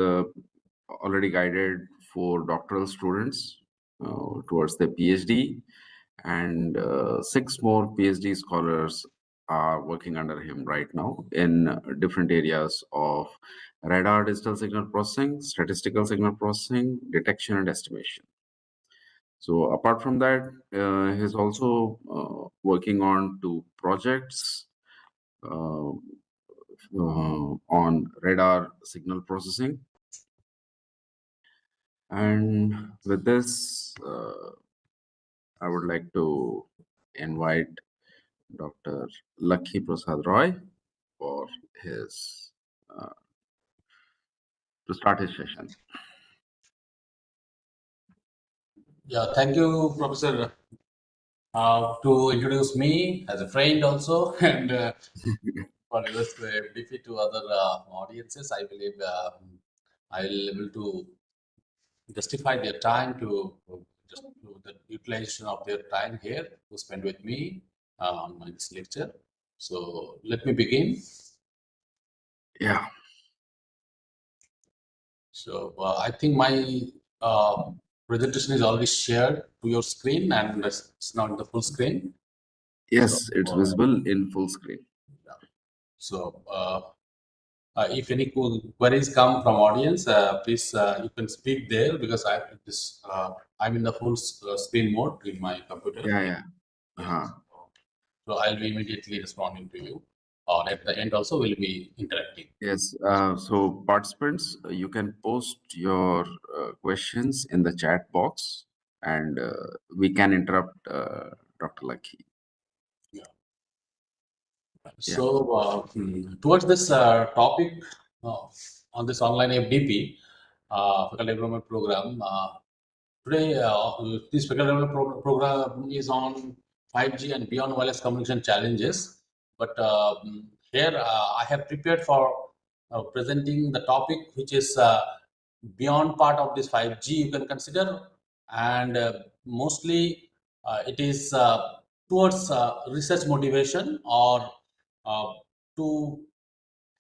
uh, already guided 4 doctoral students towards their PhD, and 6 more PhD scholars are working under him right now in different areas of radar digital signal processing, statistical signal processing, detection, and estimation. So apart from that, he's also working on 2 projects uh, on radar signal processing. And with this, I would like to invite Dr. Lakhi Prasad Roy for his to start his session. Yeah, thank you, Professor, to introduce me as a friend also, and for this briefly to other audiences. I believe I will able to justify their time to just to the utilization of their time here to spend with me on this lecture. So let me begin. Yeah. So I think my presentation is already shared to your screen, and it's not the full screen. So, Yes, it's visible in full screen. yeah. So if any queries come from audience, please you can speak there because I'm in the full screen mode in my computer. Yeah, yeah. Yeah. Uh-huh. So I'll be immediately responding to you. Or at the end also we'll be interacting. Yes. So participants, you can post your questions in the chat box, and we can interrupt Dr. Lakhi. Yeah. Yeah. So towards this topic uh, on this online FDP, faculty development program. Today, this faculty development program is on 5G and beyond wireless communication challenges. But here I have prepared for presenting the topic, which is beyond part of this 5G you can consider, and mostly it is towards research motivation or to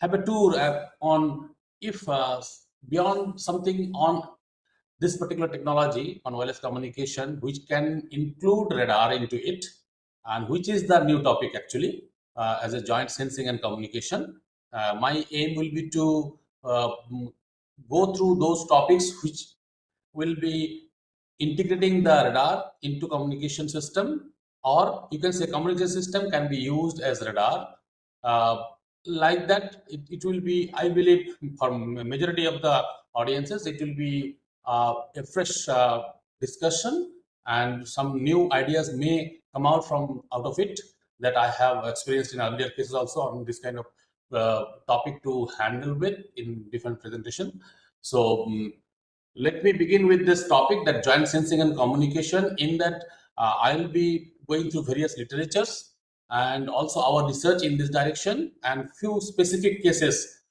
have a tour on if beyond something on this particular technology on wireless communication, which can include radar into it, and which is the new topic actually as a joint sensing and communication. My aim will be to go through those topics which will be integrating the radar into communication system, or you can say communication system can be used as radar. uh, like that it will be, I believe, for majority of the audiences it will be a fresh discussion, and some new ideas may come out of it that I have experienced in earlier cases also on this kind of topic to handle with in different presentation. So let me begin with this topic, that joint sensing and communication. In that, I'll be going through various literatures and also our research in this direction, and few specific cases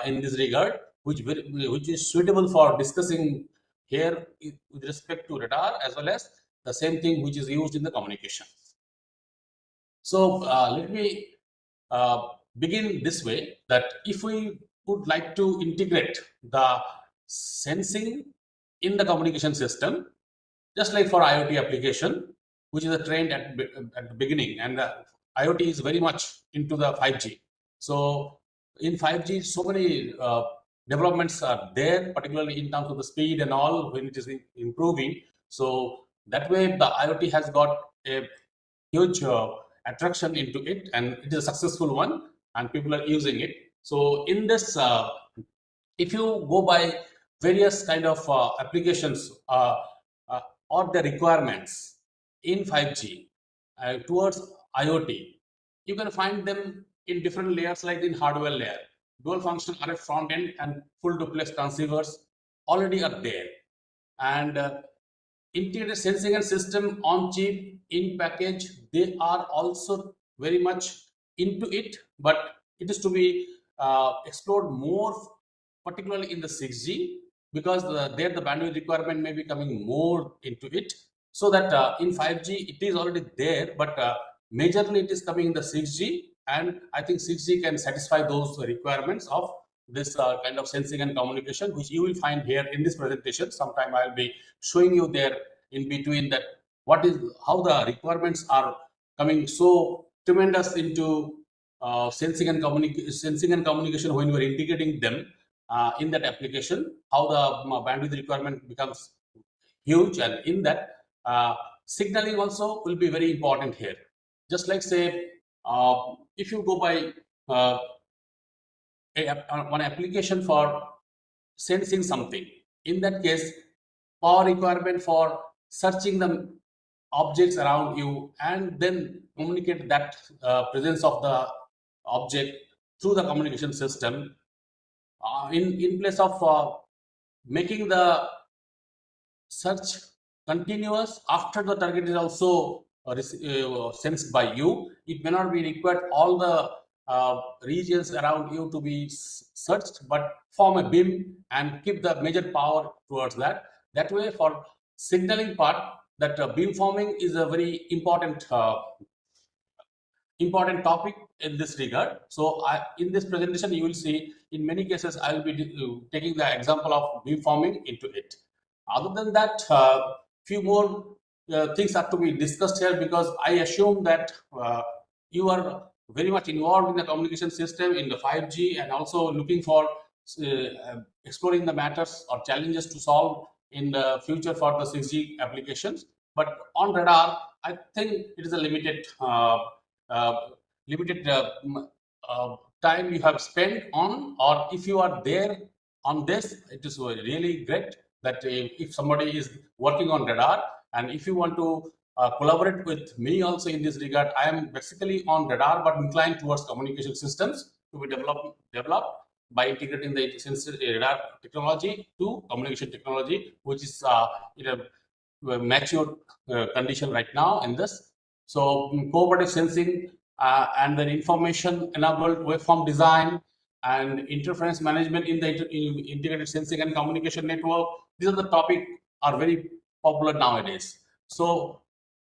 in this regard, which is suitable for discussing here with respect to radar, as well as the same thing which is used in the communication. So let me uh, begin this way, that if we would like to integrate the sensing in the communication system, just like for IoT application, which is a trend at the beginning, and IoT is very much into the 5G. So in 5G, so many developments are there, particularly in terms of the speed and all when it is improving. So that way, the IoT has got a huge attraction into it, and it is a successful one, and people are using it. So in this, if you go by various kind of applications uh, or the requirements in 5G towards IoT, you can find them in different layers, like in hardware layer. Dual function RF front end and full duplex transceivers already are there, and integrated sensing and system on chip in package, they are also very much into it, but it is to be explored more, particularly in the 6G, because there the bandwidth requirement may be coming more into it. So that in 5G it is already there, but majorly it is coming in the 6G, and I think 6G can satisfy those requirements of this kind of sensing and communication, which you will find here in this presentation. Sometime I'll be showing you there in between that what is how the requirements are coming so tremendous into sensing and communication when you are integrating them in that application, how the bandwidth requirement becomes huge, and in that signaling also will be very important here. Just like say, if you go by uh, one application for sensing something, in that case, power requirement for searching the objects around you and then communicate that presence of the object through the communication system in place of making the search continuous after the target is also sensed by you. It may not be required all the regions around you to be searched, but form a beam and keep the major power towards that. That way, for signaling part, that beam forming is a very important topic in this regard. So in this presentation, you will see in many cases, I will be taking the example of beamforming into it. Other than that, few more things have to be discussed here, because I assume that you are very much involved in the communication system in the 5G, and also looking for exploring the matters or challenges to solve in the future for the 6G applications. But on radar, I think it is a uh, limited time you have spent on, or if you are there on this, it is really great that if somebody is working on radar, and if you want to collaborate with me also in this regard, I am basically on radar but inclined towards communication systems to be developed by integrating the radar technology to communication technology, which is in a mature condition right now in this. So cooperative sensing and then information enabled waveform design and interference management in the integrated sensing and communication network. These are the topic are very popular nowadays. So,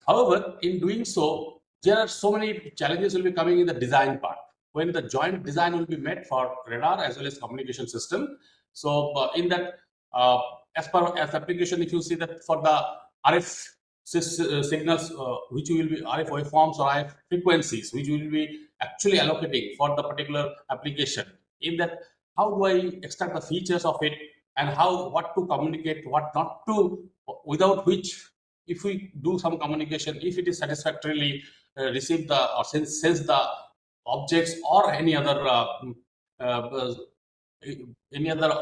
however, in doing so, there are so many challenges will be coming in the design part when the joint design will be made for radar as well as communication system. So, in that, uh, as application, if you see that for the RF signals, which will be RF waveforms or RF frequencies, which will be actually allocating for the particular application. In that, how do I extract the features of it, and how what to communicate, what not to, without which if we do some communication, if it is satisfactorily receive the or sense the objects or uh, any other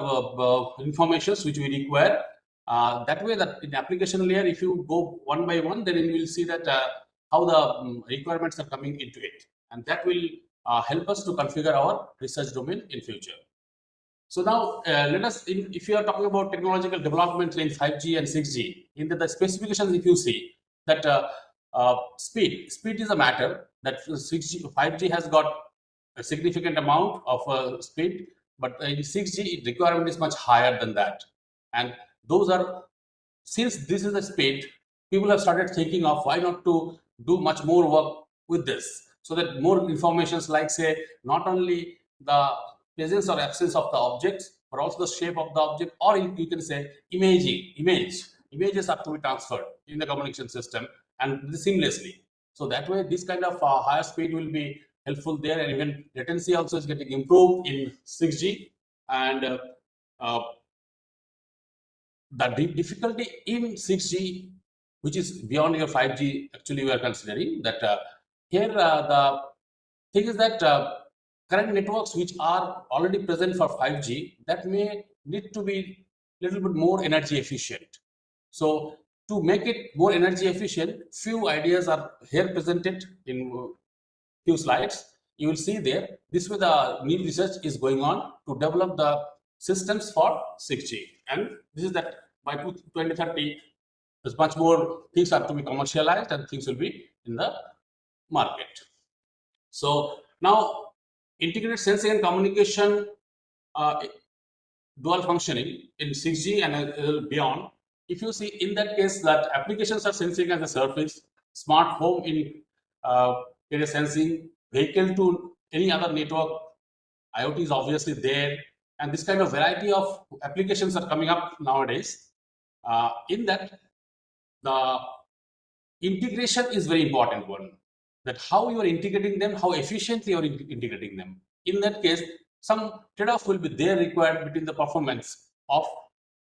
informations which we require. That way, that in application layer, if you go one by one, then you will see that how the requirements are coming into it, and that will help us to configure our research domain in future. So now let us, if you are talking about technological development in 5G and 6G, in the specifications, if you see that speed is a matter that 6G, 5G has got a significant amount of speed, but in 6G requirement is much higher than that. And those are, since this is the speed, people have started thinking of why not to do much more work with this, so that more informations like say not only the presence or absence of the objects, but also the shape of the object, or you can say images have to be transferred in the communication system and seamlessly. So that way, this kind of higher speed will be helpful there, and even latency also is getting improved in 6G. And uh, the difficulty in 6G, which is beyond your 5G, actually we are considering that here the thing is that current networks which are already present for 5G, that may need to be little bit more energy efficient. So to make it more energy efficient, few ideas are here presented in few slides. You will see there. This way, the new research is going on to develop the systems for 6G, and this is that by 2030, there's much more things are to be commercialized and things will be in the market. So now, integrated sensing and communication, uh, dual functioning in 6G and beyond. If you see in that case that applications are sensing as a surface, smart home in area sensing, vehicle to any other network, IoT is obviously there, And this kind of variety of applications are coming up nowadays. In that, the integration is very important one, that how you are integrating them, how efficiently you are integrating them. In that case, some trade-off will be there required between the performance of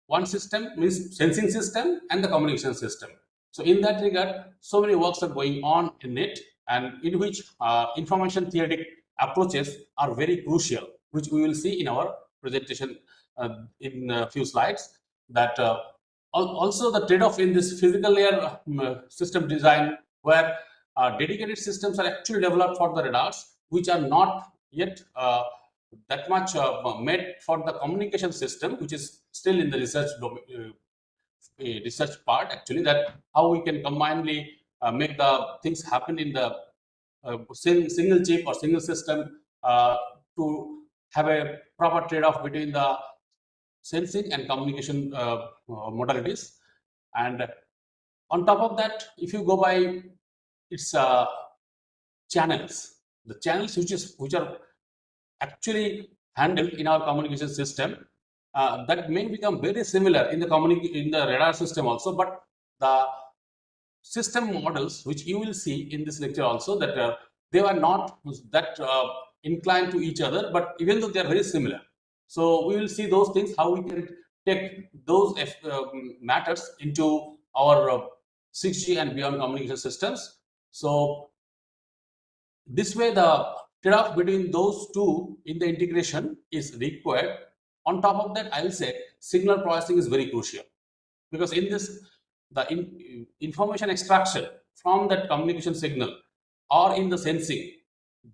one system, means sensing system, and the communication system. So in that regard, so many works are going on in it, and in which information theoretic approaches are very crucial, which we will see in our presentation in a few slides. That also the trade-off in this physical layer system design, where dedicated systems are actually developed for the radars, which are not yet that much made for the communication system, which is still in the research part, actually, that how we can combinedly make the things happen in the single chip or single system to have a proper trade-off between the sensing and communication modalities. And on top of that, if you go by its channels, the channels which are actually handled in our communication system, that may become very similar in the in the radar system also, but the system models which you will see in this lecture also, that they are not that inclined to each other, but even though they are very similar. So we will see those things, how we can take those matters into our 6G and beyond communication systems. So this way, the trade-off between those two in the integration is required. On top of that, I will say signal processing is very crucial, because in this, the information extraction from that communication signal or in the sensing,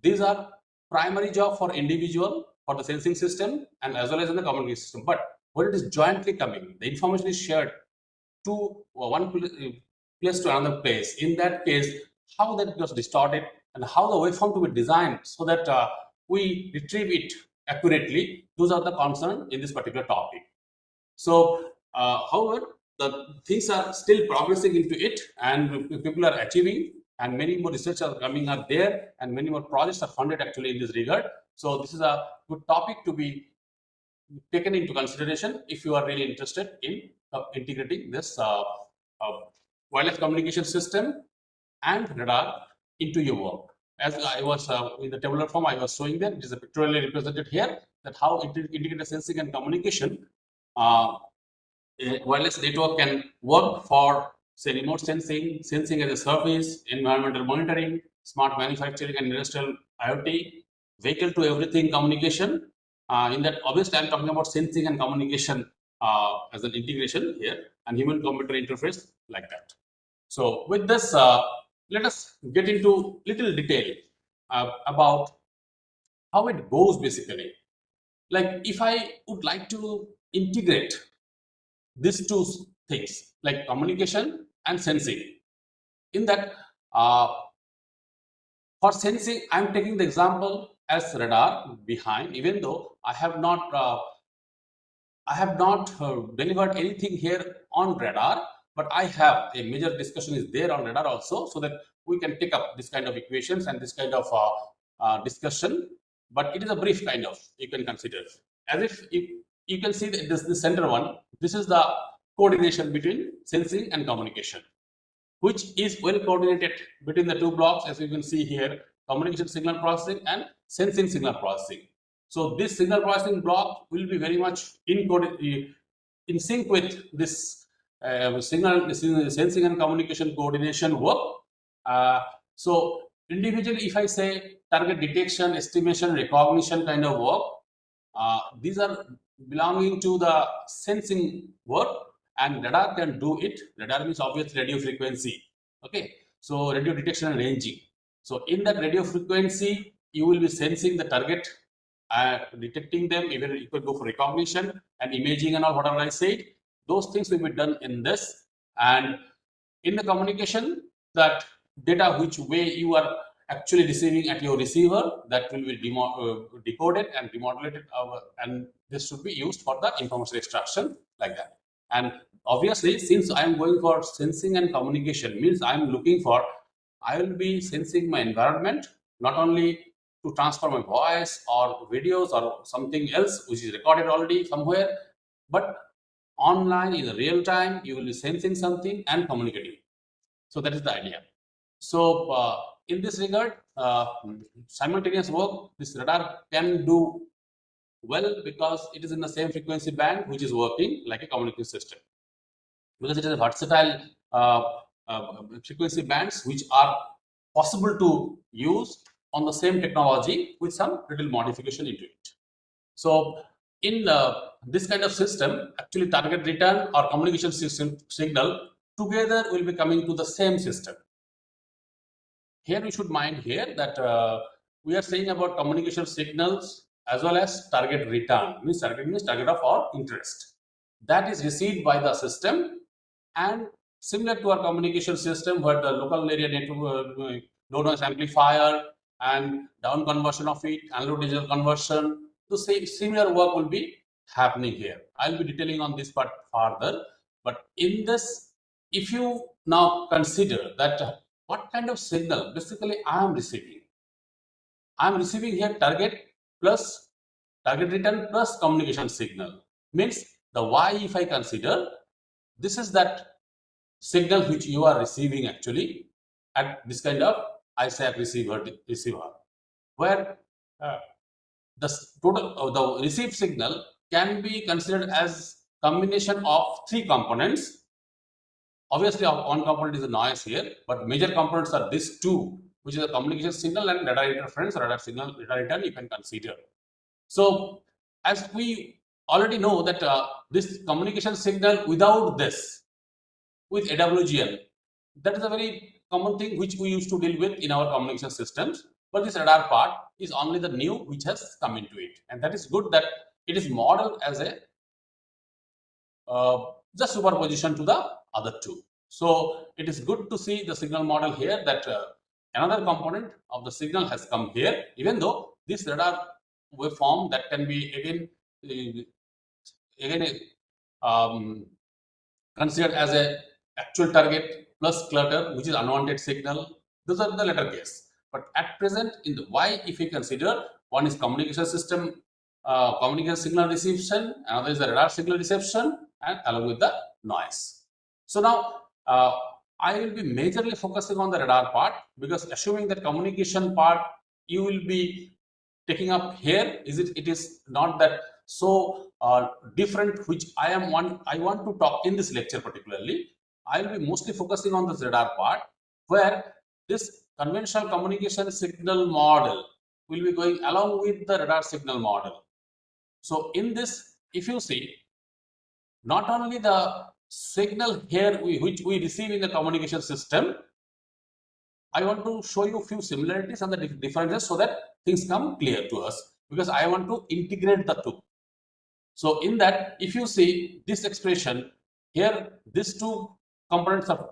these are primary job for individual, for the sensing system, and as well as in the communication system. But when it is jointly coming, the information is shared to one place to another place. In that case, how that gets distorted and how the waveform to be designed so that we retrieve it accurately, those are the concern in this particular topic. So, however, the things are still progressing into it, and people are achieving, and many more research are coming up there, and many more projects are funded actually in this regard. So, this is a good topic to be taken into consideration if you are really interested in integrating this wireless communication system and radar into your work. As I was in the tabular form, I was showing that it is pictorially represented here, that how integrated sensing and communication wireless network can work for, say, remote sensing, sensing as a service, environmental monitoring, smart manufacturing and industrial IoT, vehicle to everything communication. In that, obviously, I'm talking about sensing and communication as an integration here, and human-computer interface like that. So, with this, let us get into little detail about how it goes basically. Like, if I would like to integrate these two things, like communication and sensing, in that, for sensing, I'm taking the example as radar behind, even though I have not delivered anything here on radar, but I have a major discussion is there on radar also, so that we can take up this kind of equations and this kind of discussion. But it is a brief kind of, you can consider, as if you can see that this the center one. This is the coordination between sensing and communication, which is well coordinated between the two blocks, as you can see here, communication signal processing and sensing signal processing. So this signal processing block will be very much in sync with this sensing and communication coordination work. So individually, if I say target detection, estimation, recognition kind of work, these are belonging to the sensing work, and radar can do it. Radar means obviously radio frequency. Okay, so radio detection and ranging. So in that radio frequency, you will be sensing the target, detecting them. Even you could go for recognition and imaging and all whatever I said. Those things will be done in this. And in the communication, that data which way you are actually receiving at your receiver, that will be decoded and demodulated, and this should be used for the information extraction like that. And obviously, since I am going for sensing and communication, means I am looking for, I will be sensing my environment, not only to transfer my voice or videos or something else which is recorded already somewhere, but online in the real time you will be sensing something and communicating. So that is the idea. So in this regard, simultaneous work, this radar can do well because it is in the same frequency band which is working like a communication system, because it is a versatile uh, frequency bands which are possible to use on the same technology with some little modification into it. So in this kind of system, actually target return or communication system signal together will be coming to the same system. Here we should mind here that we are saying about communication signals as well as target return. Target means target of our interest. That is received by the system, and similar to our communication system where the local area network, low noise amplifier and down conversion of it, analog digital conversion, the same similar work will be happening here. I'll be detailing on this part further, but in this, if you now consider that what kind of signal basically I am receiving. I am receiving here target plus target return plus communication signal. Means the Y, if I consider, this is that signal which you are receiving actually at this kind of ISAC receiver, where uh, the total the received signal can be considered as combination of three components. Obviously, one component is the noise here, but major components are these two, which is a communication signal and radar interference, radar signal, radar return you can consider. So, as we already know that this communication signal without this, with AWGN, that is a very common thing which we used to deal with in our communication systems. But this radar part is only the new which has come into it, and that is good that it is modeled as a just superposition to the other two. So it is good to see the signal model here that another component of the signal has come here, even though this radar waveform that can be again considered as a actual target plus clutter, which is unwanted signal. Those are the latter case. But at present, in the Y, if we consider, one is communication system, communication signal reception, another is the radar signal reception, and along with the noise. So now, I will be majorly focusing on the radar part, because assuming that communication part you will be taking up here, it is not that so different, which I want to talk in this lecture particularly. I will be mostly focusing on this radar part, where this conventional communication signal model will be going along with the radar signal model. So in this, if you see, not only the signal here which we receive in the communication system, I want to show you a few similarities and the differences so that things come clear to us, because I want to integrate the two. So in that, if you see this expression here, these two components are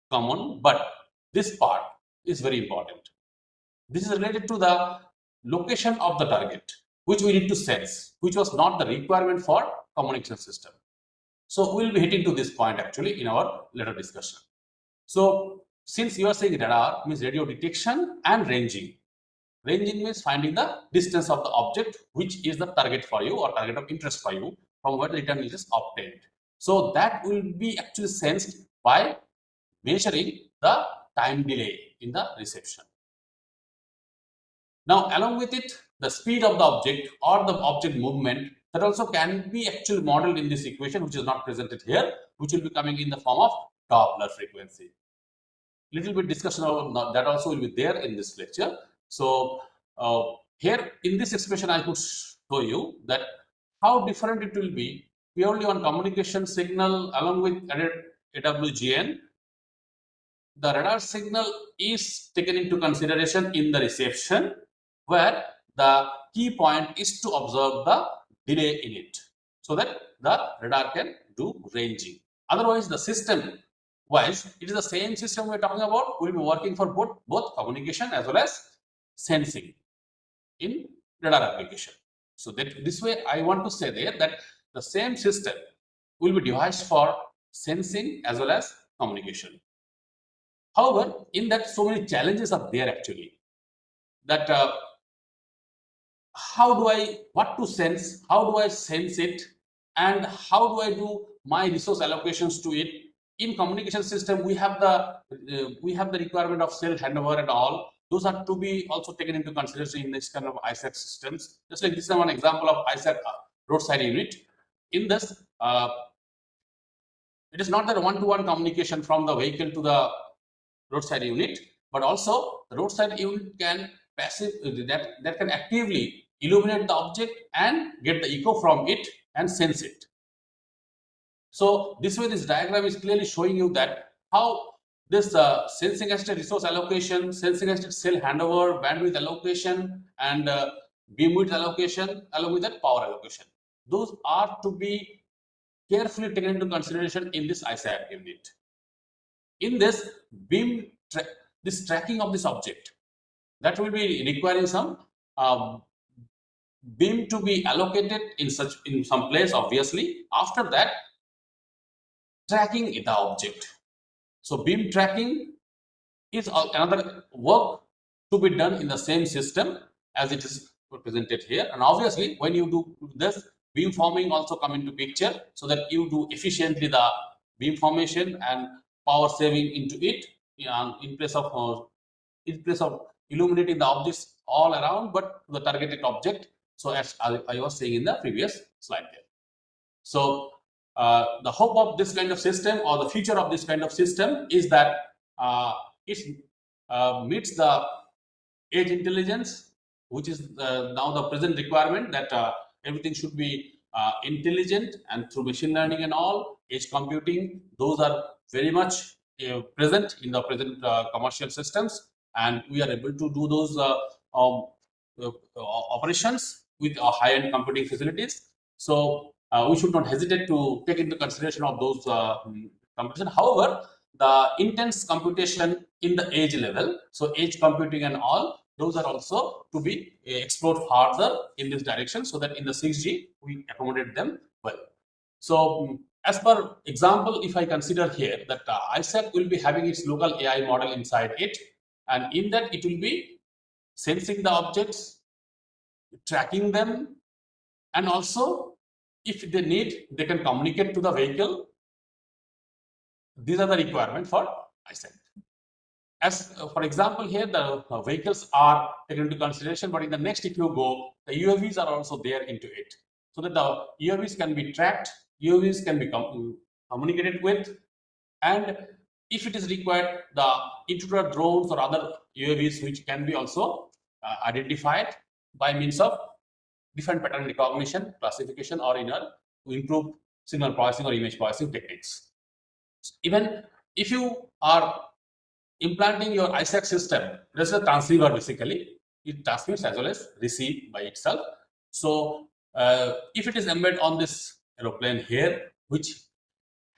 common, but this part is very important. This is related to the location of the target, which we need to sense, which was not the requirement for communication system. So we'll be hitting to this point actually in our later discussion. So since you are saying radar means radio detection and ranging. Ranging means finding the distance of the object which is the target for you or target of interest for you from where the return is obtained. So that will be actually sensed by measuring the time delay in the reception. Now, along with it, the speed of the object or the object movement, that also can be actually modeled in this equation, which is not presented here, which will be coming in the form of Doppler frequency. Little bit discussion about that also will be there in this lecture. So here in this expression, I could show you that how different it will be purely on communication signal along with AWGN. The radar signal is taken into consideration in the reception, where the key point is to observe the delay in it, so that the radar can do ranging. Otherwise, the system wise, it is the same system we're talking about. We'll be working for both communication as well as sensing in radar application. So that this way, I want to say there that the same system will be devised for sensing as well as communication. However, in that so many challenges are there actually, that what to sense, how do I sense it, and how do I do my resource allocations to it. In communication system, we have the requirement of cell handover and all. Those are to be also taken into consideration in this kind of ISAC systems. Just like this is one example of ISAC roadside unit. In this, it is not that one-to-one communication from the vehicle to the roadside unit, but also the roadside unit can that can actively illuminate the object and get the echo from it and sense it. So this way, this diagram is clearly showing you that how this sensing assisted resource allocation, sensing assisted cell handover, bandwidth allocation, and beam width allocation, along with that power allocation, those are to be carefully taken into consideration in this ISAC unit. In this this tracking of this object, that will be requiring some beam to be allocated in some place. Obviously, after that, tracking the object. So beam tracking is another work to be done in the same system as it is represented here. And obviously, when you do this, beam forming also come into picture, so that you do efficiently the beam formation and power saving into it in place of illuminating the objects all around, but the targeted object. So as I was saying in the previous slide there. So the hope of this kind of system, or the future of this kind of system, is that it meets the edge intelligence, which is now the present requirement, that everything should be intelligent, and through machine learning and all, edge computing, those are very much present in the present commercial systems, and we are able to do those operations with high-end computing facilities. So we should not hesitate to take into consideration of those computation. However, the intense computation in the edge level, so edge computing and all, those are also to be explored further in this direction, so that in the 6G we accommodate them well. So as per example, if I consider here that ISAC will be having its local AI model inside it, and in that it will be sensing the objects, tracking them, and also if they need, they can communicate to the vehicle. These are the requirements for ISAC. As for example, here the vehicles are taken into consideration, but in the next, if you go, the UAVs are also there into it, so that the UAVs can be tracked, UAVs can be communicated with, and if it is required, the intruder drones or other UAVs which can be also identified by means of different pattern recognition, classification, or to improve signal processing or image processing techniques. Even if you are implanting your ISAC system, this is a transceiver basically. It transmits as well as receive by itself. So if it is embedded on this aeroplane here, which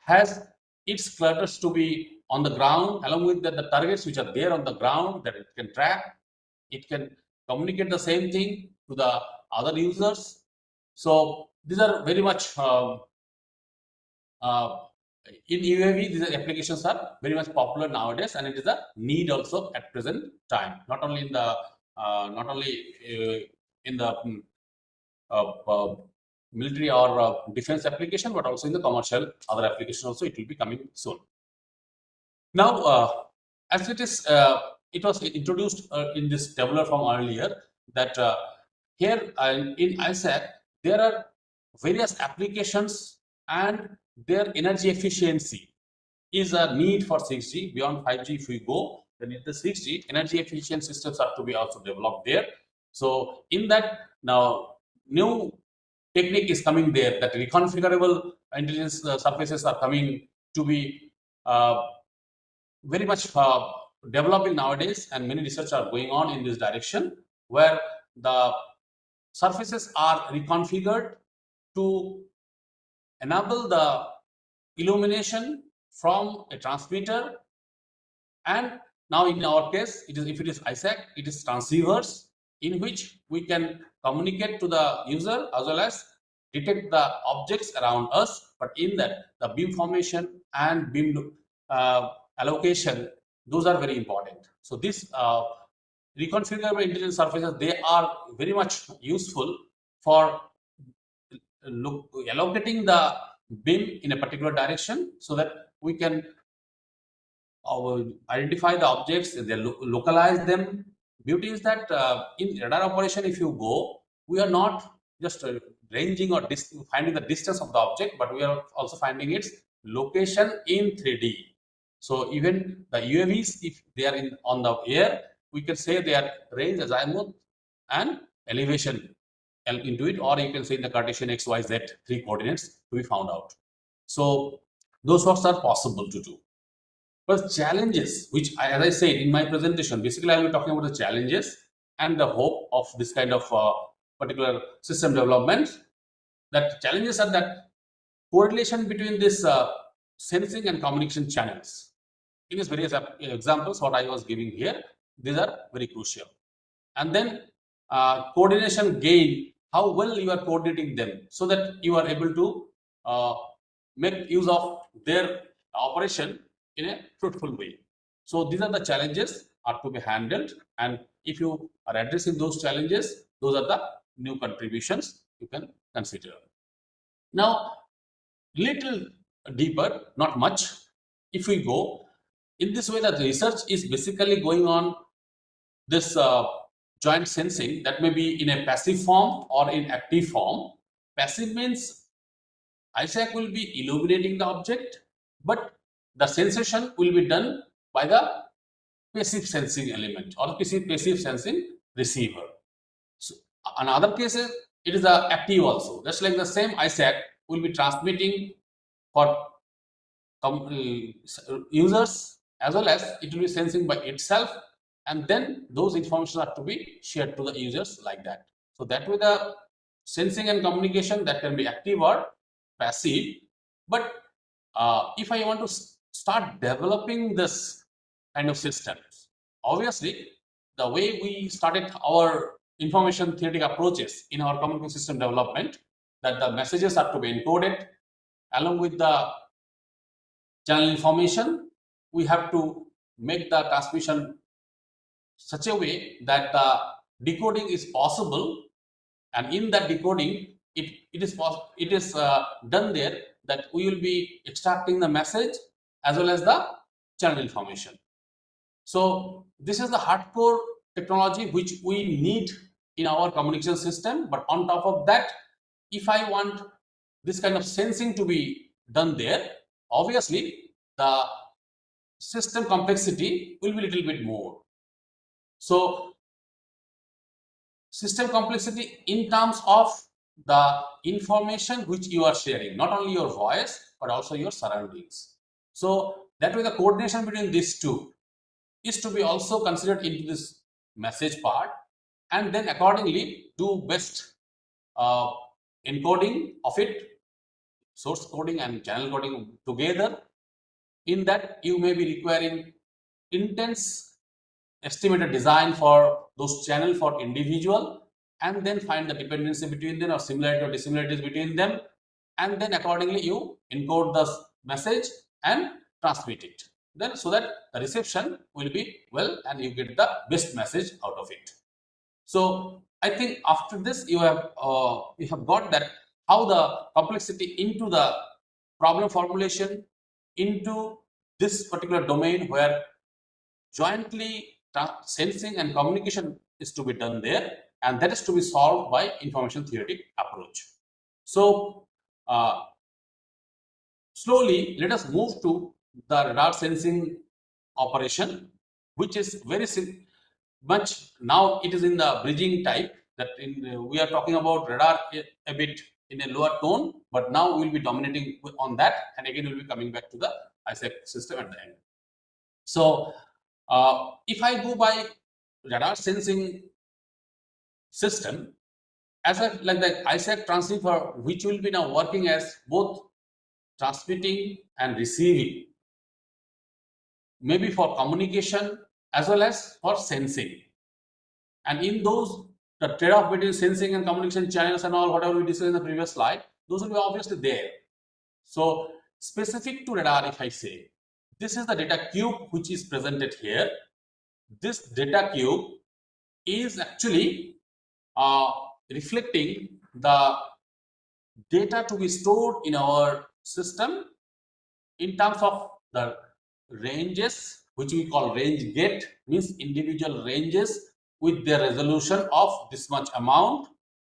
has its clutters to be on the ground, along with the targets which are there on the ground that it can track, it can communicate the same thing to the other users. So these are very much in UAV, these applications are very much popular nowadays, and it is a need also at present time. Not only in the military or defense application, but also in the commercial other application also, it will be coming soon. Now, as it was introduced in this tabular form earlier, that here in ISAC there are various applications, and their energy efficiency is a need for 6G. Beyond 5G, if we go, then in the 6G, energy efficient systems are to be also developed there. So in that, now new technique is coming there, that reconfigurable intelligence surfaces are coming to be very much developing nowadays, and many research are going on in this direction, where the surfaces are reconfigured to enable the illumination from a transmitter. And now in our case, if it is ISAC, it is transceivers, in which we can communicate to the user as well as detect the objects around us. But in that, the beam formation and beam allocation, those are very important. So this reconfigurable intelligent surfaces, they are very much useful for allocating the beam in a particular direction so that we can identify the objects, they localize them. Beauty is that in radar operation, if you go, we are not just ranging or finding the distance of the object, but we are also finding its location in 3D. So even the UAVs, if they are on the air, we can say their range, azimuth, and elevation into it, or you can say in the Cartesian X, Y, Z 3 coordinates to be found out. So those works are possible to do. But challenges, which as I said in my presentation, basically I will be talking about the challenges and the hope of this kind of particular system development. That challenges are that correlation between this sensing and communication channels. In these various examples, what I was giving here, these are very crucial. And then coordination gain, how well you are coordinating them so that you are able to make use of their operation in a fruitful way. So these are the challenges are to be handled, and if you are addressing those challenges, those are the new contributions you can consider. Now, little deeper, not much. If we go in this way, the research is basically going on this joint sensing that may be in a passive form or in active form. Passive means ISAC will be illuminating the object, but the sensation will be done by the passive sensing element or passive sensing receiver. So, in other cases, it is the active also. Just like the same ISAC will be transmitting for users, as well as it will be sensing by itself, and then those information are to be shared to the users like that. So that way the sensing and communication that can be active or passive. But if I want to start developing this kind of systems, obviously the way we started our information theoretic approaches in our communication system development, that the messages are to be encoded along with the channel information, we have to make the transmission such a way that the decoding is possible, and in that decoding it is done there that we will be extracting the message as well as the channel information. So this is the hardcore technology which we need in our communication system. But on top of that, if I want this kind of sensing to be done there, obviously the system complexity will be a little bit more. So system complexity in terms of the information which you are sharing, not only your voice but also your surroundings. So that way the coordination between these two is to be also considered into this message part, and then accordingly do best uh, encoding of it, source coding and channel coding together. In that you may be requiring intense estimated design for those channel for individual, and then find the dependency between them or similarity or dissimilarities between them, and then accordingly you encode the message and transmit it, then so that the reception will be well and you get the best message out of it. So I think after this you have got that how the complexity into the problem formulation into this particular domain where jointly sensing and communication is to be done there, and that is to be solved by information theoretic approach. So slowly let us move to the radar sensing operation, which is very much now it is in the bridging type, that we are talking about radar a bit in a lower tone, but now we will be dominating on that, and again we will be coming back to the ISAC system at the end. So if I go by radar sensing system, as a like the ISAC transceiver, which will be now working as both transmitting and receiving, maybe for communication as well as for sensing. And in those, the trade-off between sensing and communication channels and all, whatever we discussed in the previous slide, those will be obviously there. So specific to radar, if I say, this is the data cube which is presented here. This data cube is actually uh, reflecting the data to be stored in our system in terms of the ranges, which we call range gate, means individual ranges with their resolution of this much amount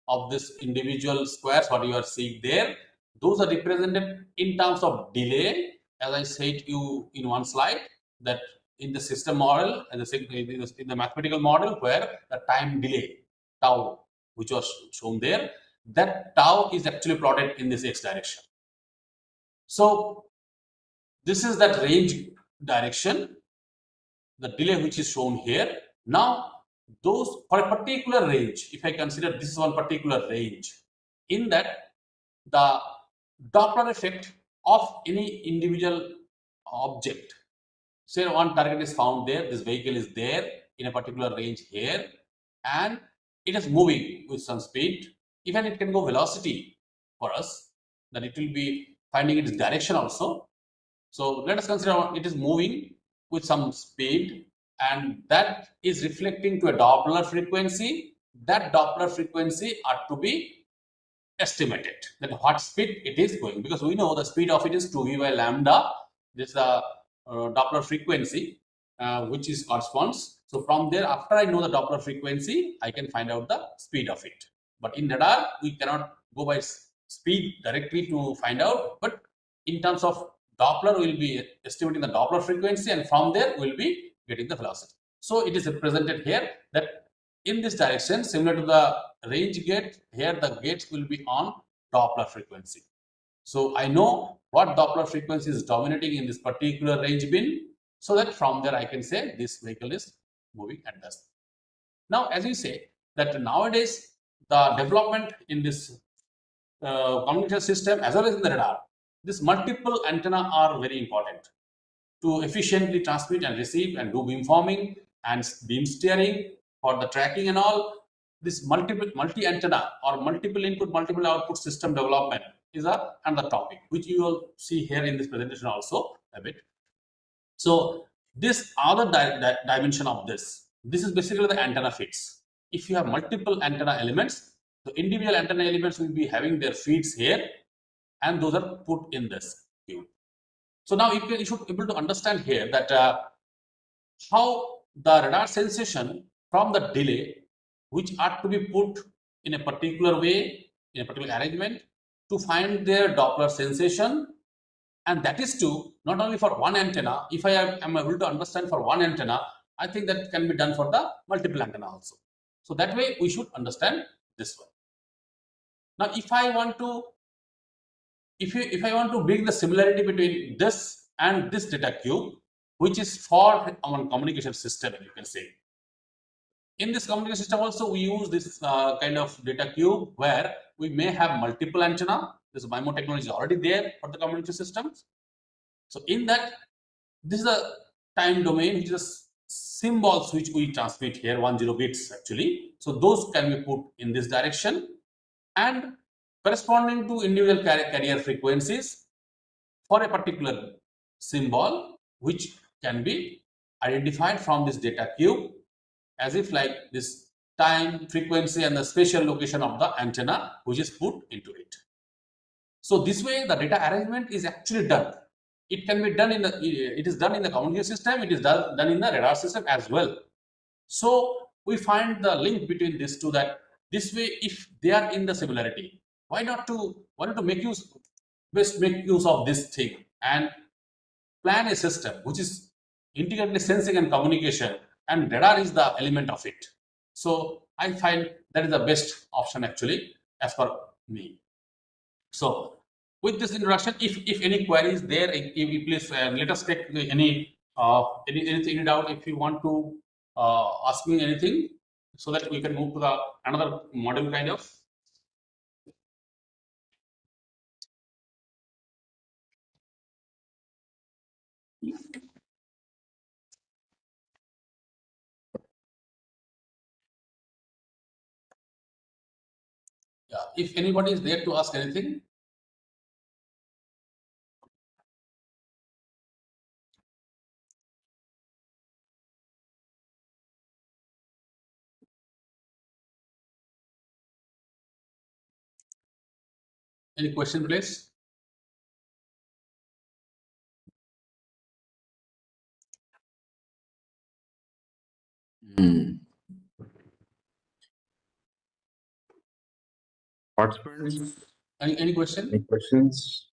of this individual squares what you are seeing there. Those are represented in terms of delay, as I said you in one slide, that in the system model and in the mathematical model where the time delay tau, which was shown there, that tau is actually plotted in this x direction. So this is that range direction, the delay which is shown here. Now, those for a particular range, if I consider this is one particular range, in that the Doppler effect of any individual object, say one target is found there, this vehicle is there in a particular range here, and it is moving with some speed. Even it can go velocity for us, that it will be finding its direction also. So let us consider it is moving with some speed, and that is reflecting to a Doppler frequency. That Doppler frequency are to be estimated, that what speed it is going, because we know the speed of it is 2v by lambda. This is the Doppler frequency, which is corresponds. So from there, after I know the Doppler frequency, I can find out the speed of it. But in radar, we cannot go by speed directly to find out, but in terms of Doppler, we'll be estimating the Doppler frequency, and from there, we'll be getting the velocity. So it is represented here that in this direction, similar to the range gate, here the gates will be on Doppler frequency. So I know what Doppler frequency is dominating in this particular range bin, so that from there I can say this vehicle is moving at this. Now, as you say, that nowadays the development in this communication system as well as in the radar, this multiple antenna are very important to efficiently transmit and receive and do beamforming and beam steering for the tracking and all. This multi antenna or multiple input multiple output system development is another topic which you will see here in this presentation also a bit. So this other dimension of this is basically the antenna feeds. If you have multiple antenna elements, the individual antenna elements will be having their feeds here, and those are put in this cube. So now you should be able to understand here that how the radar sensation from the delay, which are to be put in a particular way, in a particular arrangement, to find their Doppler sensation, and that is to not only for one antenna. If I am able to understand for one antenna, I think that can be done for the multiple antenna also. So that way we should understand this one. Now, if I want to bring the similarity between this and this data cube, which is for our communication system, you can say. In this communication system also, we use this kind of data cube where we may have multiple antenna. This MIMO technology is already there for the communication systems. So in that, this is a time domain, which is symbols which we transmit here, 10 bits actually. So those can be put in this direction, and corresponding to individual carrier frequencies for a particular symbol, which can be identified from this data cube as if like this time, frequency, and the spatial location of the antenna which is put into it. So this way the data arrangement is actually done. It can be done in the, it is done in the communication system, it is done in the radar system as well. So we find the link between these two, that this way if they are in the similarity, why not to make use of this thing and plan a system which is integrated sensing and communication, and radar is the element of it. So I find that is the best option actually as per me. So with this introduction, if any queries there, if you please let us take anything doubt. If you want to ask me anything, so that we can move to the another module kind of. Yeah, if anybody is there to ask anything. Any question, please? Hmm. Participants, Any question? any questions?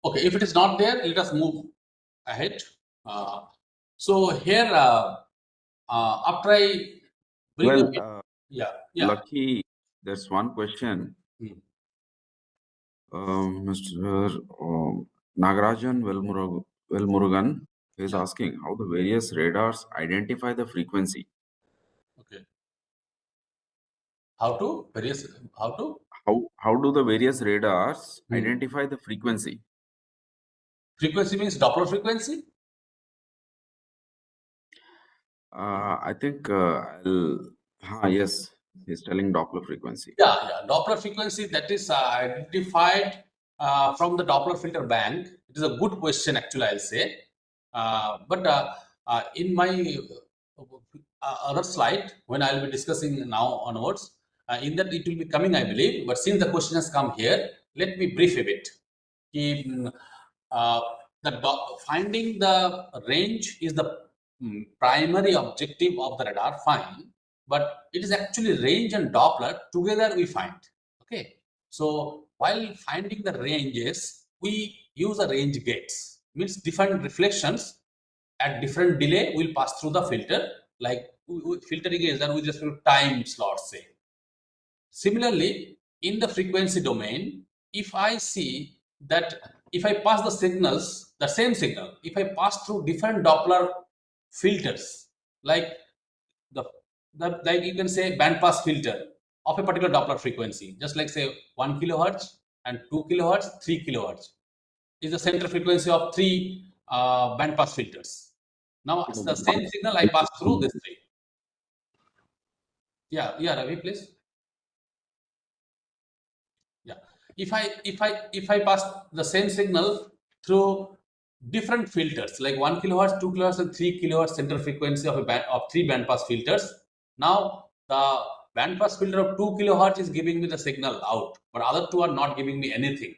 Okay, if it is not there, let us move ahead. Uh, so here, after I bring Well, up it, yeah. Lucky, there's one question. Hmm. Mr. Nagarajan Velmurugan is Yeah. asking how the various radars identify the frequency. Okay. How to various how to How do the various radars Hmm. identify the frequency? Frequency means Doppler frequency. I think yes, he's telling Doppler frequency. Yeah. Doppler frequency that is identified from the Doppler filter bank. It is a good question, actually, I'll say. But in my other slide, when I'll be discussing now onwards, in that it will be coming, I believe. But since the question has come here, let me brief a bit. Ki, uh, finding the range is the primary objective of the radar find, but it is actually range and Doppler together we find. Okay, so while finding the ranges, we use a range gates, means different reflections at different delay will pass through the filter, like filtering is done with respect to time slots, say. Similarly, in the frequency domain, if I see that if I pass the signals, the same signal, if I pass through different Doppler filters, like the, like you can say band pass filter of a particular Doppler frequency, just like say 1 kilohertz and 2 kilohertz, 3 kilohertz is the center frequency of three band pass filters. Now it's the same signal I pass through this three. Yeah, Ravi, please. Yeah. If I pass the same signal through different filters like 1 kilohertz, 2 kilohertz, and 3 kilohertz center frequency of a band of three band pass filters. Now the band pass filter of 2 kilohertz is giving me the signal out, but other two are not giving me anything.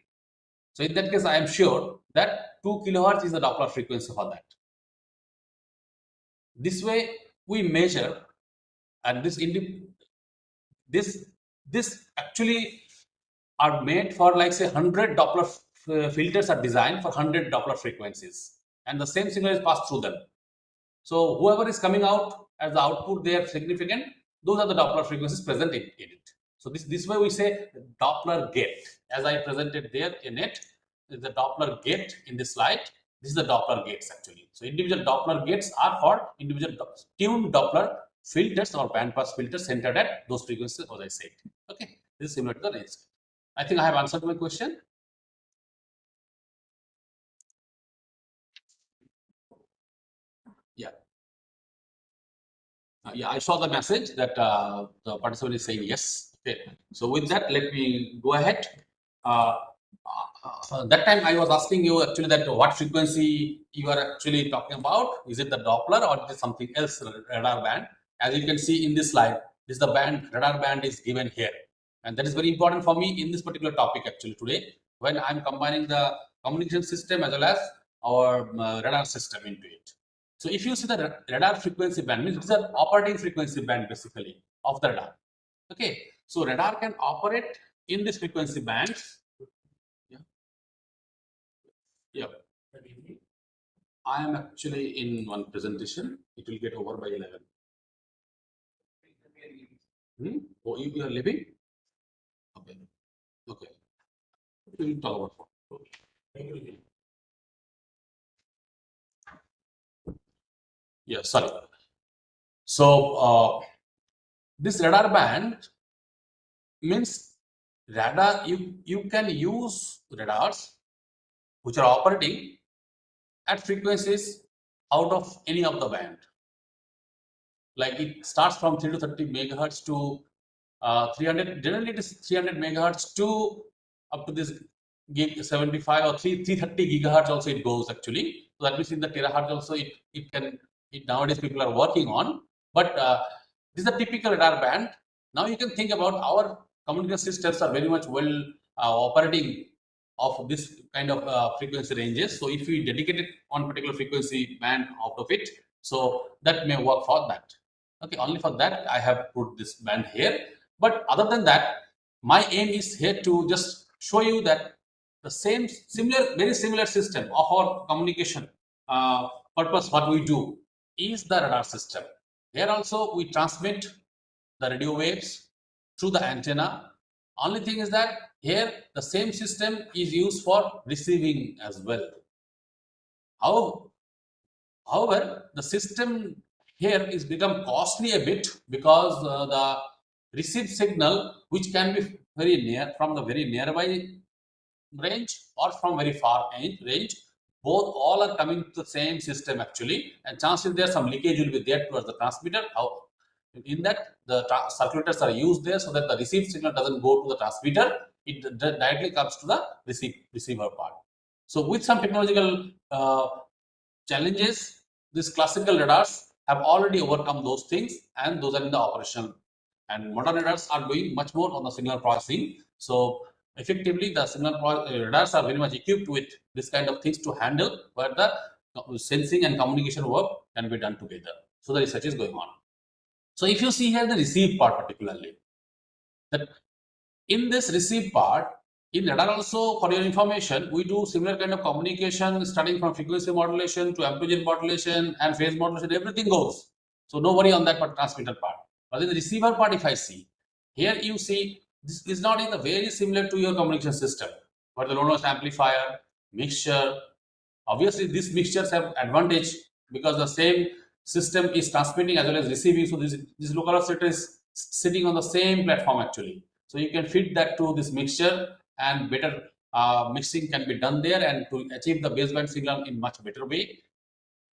So in that case, I am sure that 2 kilohertz is the Doppler frequency for that. This way we measure, and this this actually are made for like say 100 Doppler filters are designed for 100 Doppler frequencies, and the same signal is passed through them. So whoever is coming out as the output, they are significant. Those are the Doppler frequencies present in it. So this way we say Doppler gate, as I presented there in it. Is the Doppler gate in this slide. This is the Doppler gates actually. So individual Doppler gates are for individual tuned Doppler filters or bandpass filters centered at those frequencies, as I said. Okay, this is similar to the range. I think I have answered my question. Yeah. Yeah, I saw the message that the participant is saying yes. Okay. So with that, let me go ahead. Uh, that time I was asking you actually that what frequency you are actually talking about. Is it the Doppler or is it something else, radar band? As you can see in this slide, this is the band, radar band is given here. And that is very important for me in this particular topic actually today, when I'm combining the communication system as well as our radar system into it. So if you see the radar frequency band, means it's an operating frequency band basically of the radar. Okay, so radar can operate in this frequency band. Yeah, yeah. I am actually in one presentation. It will get over by 11. Hmm? Oh, you are leaving? Okay. Okay. We will talk about it. Yeah, sorry. So this radar band means radar. You can use radars which are operating at frequencies out of any of the band. Like it starts from 3 to 30 megahertz to 300. Generally, it is 300 megahertz to up to this gig 75 or 330 gigahertz. Also, it goes actually. So that means in the terahertz also it can. It nowadays people are working on. But this is a typical radar band. Now you can think about our communication systems are very much well operating of this kind of frequency ranges. So if we dedicated one particular frequency band out of it, so that may work for that. Okay, only for that I have put this band here. But other than that, my aim is here to just show you that the same similar, very similar system of our communication purpose, what we do is the radar system. Here also we transmit the radio waves through the antenna. Only thing is that here the same system is used for receiving as well. However, the system here is become costly a bit because the received signal, which can be very near from the very nearby range or from very far range, both all are coming to the same system actually, and chances there some leakage will be there towards the transmitter. How in that the circulators are used there so that the received signal doesn't go to the transmitter, it directly comes to the receiver part. So with some technological challenges, these classical radars have already overcome those things, and those are in the operational. And modern radars are doing much more on the signal processing. So effectively, the radars are very much equipped with this kind of things to handle where the sensing and communication work can be done together. So the research is going on. So if you see here the receive part particularly, that in this receive part, in radar also, for your information, we do similar kind of communication starting from frequency modulation to amplitude modulation and phase modulation, everything goes. So no worry on that part, transmitter part. But in the receiver part, if I see, here you see, this is not in the very similar to your communication system, but the low noise amplifier, mixture, obviously these mixtures have advantage because the same system is transmitting as well as receiving. So this local oscillator is sitting on the same platform actually. So you can feed that to this mixture and better mixing can be done there and to achieve the baseband signal in much better way.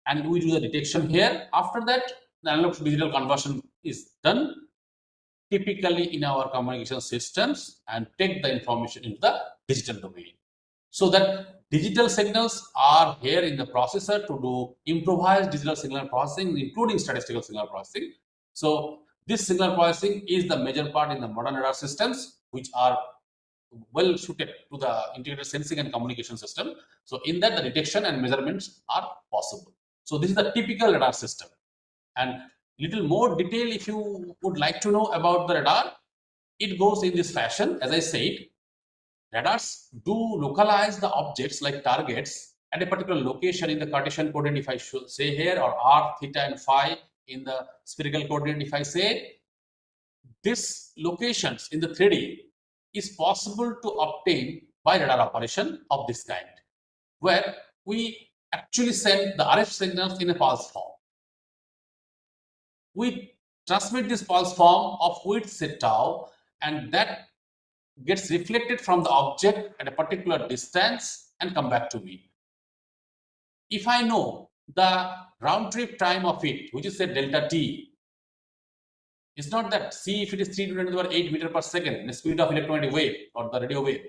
And we do the detection here. After that, the analog to digital conversion is done typically in our communication systems and take the information into the digital domain. So that digital signals are here in the processor to do improvised digital signal processing, including statistical signal processing. So this signal processing is the major part in the modern radar systems, which are well suited to the integrated sensing and communication system. So in that, the detection and measurements are possible. So this is the typical radar system. And little more detail, if you would like to know about the radar, it goes in this fashion. As I said, radars do localize the objects like targets at a particular location in the Cartesian coordinate, if I should say here, or r, theta, and phi in the spherical coordinate, if I say. These locations in the 3D is possible to obtain by radar operation of this kind, where we actually send the RF signals in a pulse form. We transmit this pulse form of width say tau, and that gets reflected from the object at a particular distance and come back to me. If I know the round trip time of it, which is say delta t, it's not that, see if it is 3 to 10 to the power 8 meter per second, the speed of electromagnetic wave or the radio wave.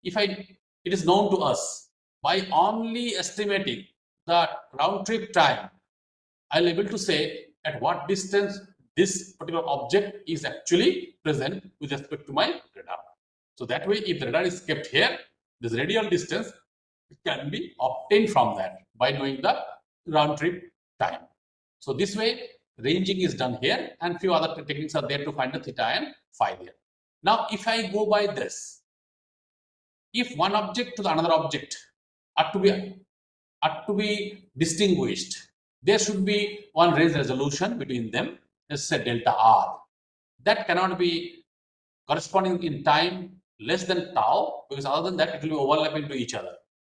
It is known to us by only estimating the round trip time, I'll be able to say at what distance this particular object is actually present with respect to my radar. So that way, if the radar is kept here, this radial distance can be obtained from that by knowing the round trip time. So this way, ranging is done here, and few other techniques are there to find the theta and phi there. Now, if I go by this, if one object to the another object are to be distinguished, there should be one range resolution between them. Let's say delta r. That cannot be corresponding in time less than tau, because other than that it will be overlapping to each other.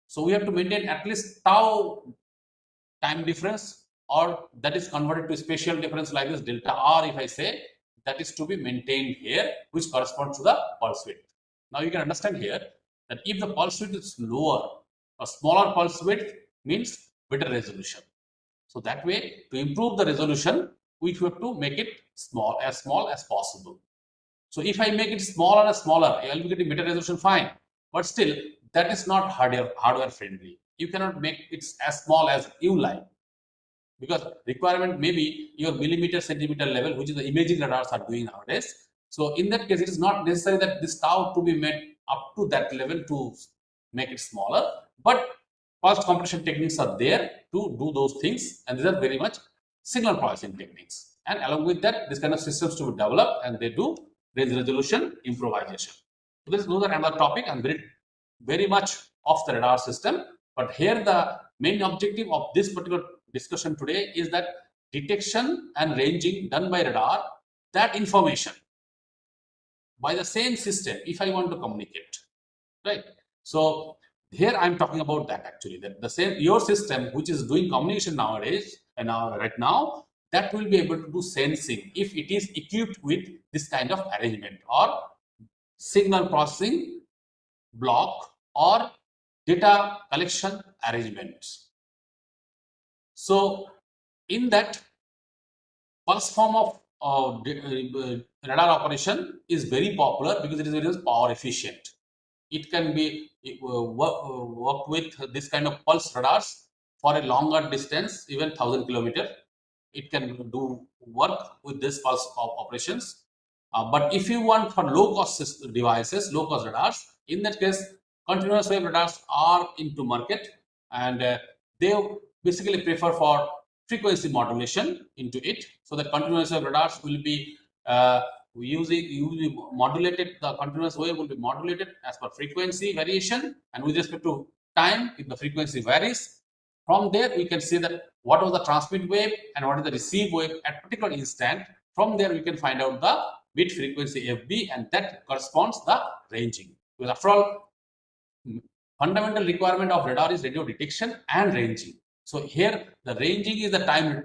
So we have to maintain at least tau time difference, or that is converted to spatial difference like this delta r, if I say, that is to be maintained here, which corresponds to the pulse width. Now you can understand here that if the pulse width is lower, a smaller pulse width means better resolution. So that way, to improve the resolution, we have to make it small as possible. So if I make it smaller and smaller, I will be getting better resolution, fine. But still, that is not hardware friendly. You cannot make it as small as you like. because requirement may be your millimeter centimeter level, which is the imaging radars are doing nowadays. So in that case, it is not necessary that this tau to be made up to that level to make it smaller, but pulse compression techniques are there to do those things, and these are very much signal processing techniques. And along with that, this kind of systems to be developed, and they do range resolution improvisation. So those are another topic and very much of the radar system. But here the main objective of this particular discussion today is that detection and ranging done by radar, that information by the same system, if I want to communicate, right? So here I'm talking about that actually, that the same your system which is doing communication nowadays and now right now, that will be able to do sensing if it is equipped with this kind of arrangement or signal processing block or data collection arrangements. So in that, pulse form of radar operation is very popular because it is very power efficient. It can be worked with this kind of pulse radars for a longer distance, even 1,000 kilometers. It can do work with this pulse operations. But if you want for low cost devices, low cost radars, in that case, continuous wave radars are into market, and they basically prefer for frequency modulation into it. So the continuous wave radars will be modulated, the continuous wave will be modulated as per frequency variation, and with respect to time, if the frequency varies, from there we can see that what was the transmit wave and what is the receive wave at particular instant. From there we can find out the bit frequency FB, and that corresponds the ranging. Because after all, fundamental requirement of radar is radio detection and ranging. So here the ranging is the time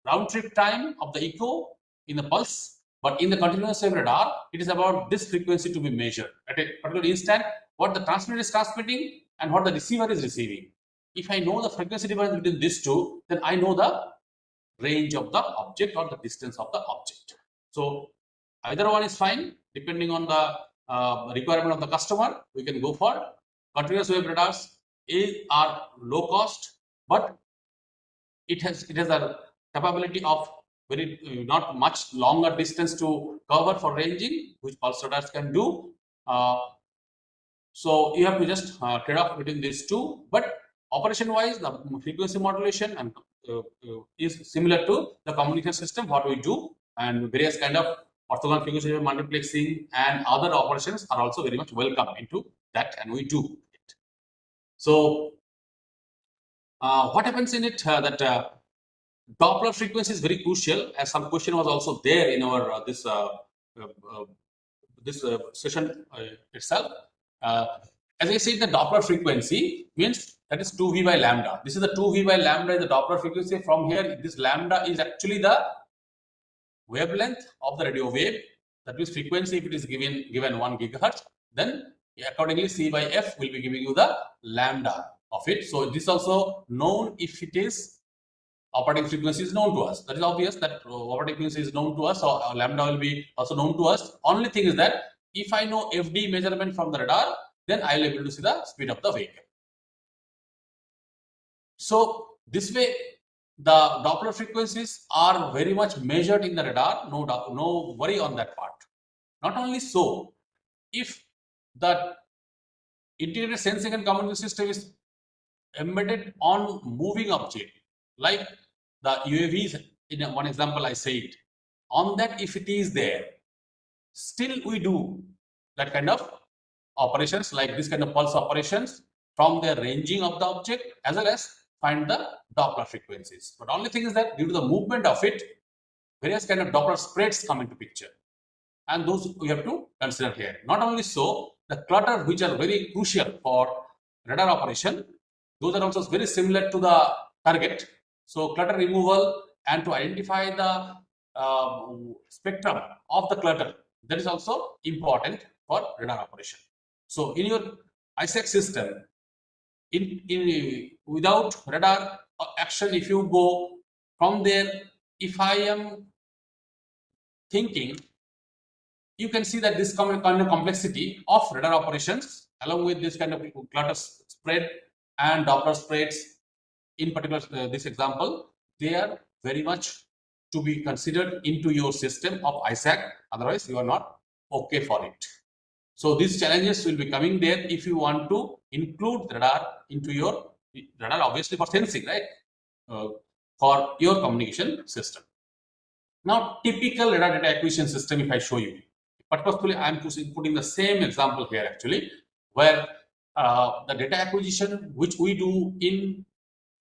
round trip time of the echo in the pulse, but in the continuous wave radar, it is about this frequency to be measured at a particular instant, what the transmitter is transmitting and what the receiver is receiving. If I know the frequency difference between these two, then I know the range of the object or the distance of the object. So either one is fine, depending on the requirement of the customer. We can go for continuous wave radars are low cost, but it has a capability of very not much longer distance to cover for ranging, which pulse radars can do. So you have to just trade off between these two. But operation wise, the frequency modulation and is similar to the communication system what we do, and various kind of orthogonal frequency multiplexing and other operations are also very much welcome into that, and we do it. So what happens in it that Doppler frequency is very crucial, as some question was also there in our this session itself. As I said, the Doppler frequency means that is 2V by lambda. This is the 2V by lambda is the Doppler frequency. From here, this lambda is actually the wavelength of the radio wave. That means frequency, if it is given 1 gigahertz, then accordingly C by F will be giving you the lambda of it. So this also known if it is operating frequency is known to us. That is obvious that operating frequency is known to us, so lambda will be also known to us. Only thing is that if I know FD measurement from the radar, then I will be able to see the speed of the vehicle. So this way, the Doppler frequencies are very much measured in the radar. No worry on that part. Not only so, if the integrated sensing and communication system is embedded on moving object, like the UAVs, in one example I said, on that if it is there, still we do that kind of operations, like this kind of pulse operations from the ranging of the object as well as find the Doppler frequencies. But only thing is that due to the movement of it, various kind of Doppler spreads come into picture, and those we have to consider here. Not only so, the clutter which are very crucial for radar operation, those are also very similar to the target. So clutter removal and to identify the spectrum of the clutter, that is also important for radar operation. So in your ISAC system, without radar action, if you go from there, if I am thinking, you can see that this kind of complexity of radar operations along with this kind of clutter spread and Doppler spreads in particular this example, they are very much to be considered into your system of ISAC. Otherwise, you are not okay for it. So these challenges will be coming there if you want to include radar into your radar, obviously for sensing, right? Uh, for your communication system. Now, typical radar data acquisition system, if I show you, purposefully I am putting the same example here actually, where the data acquisition which we do in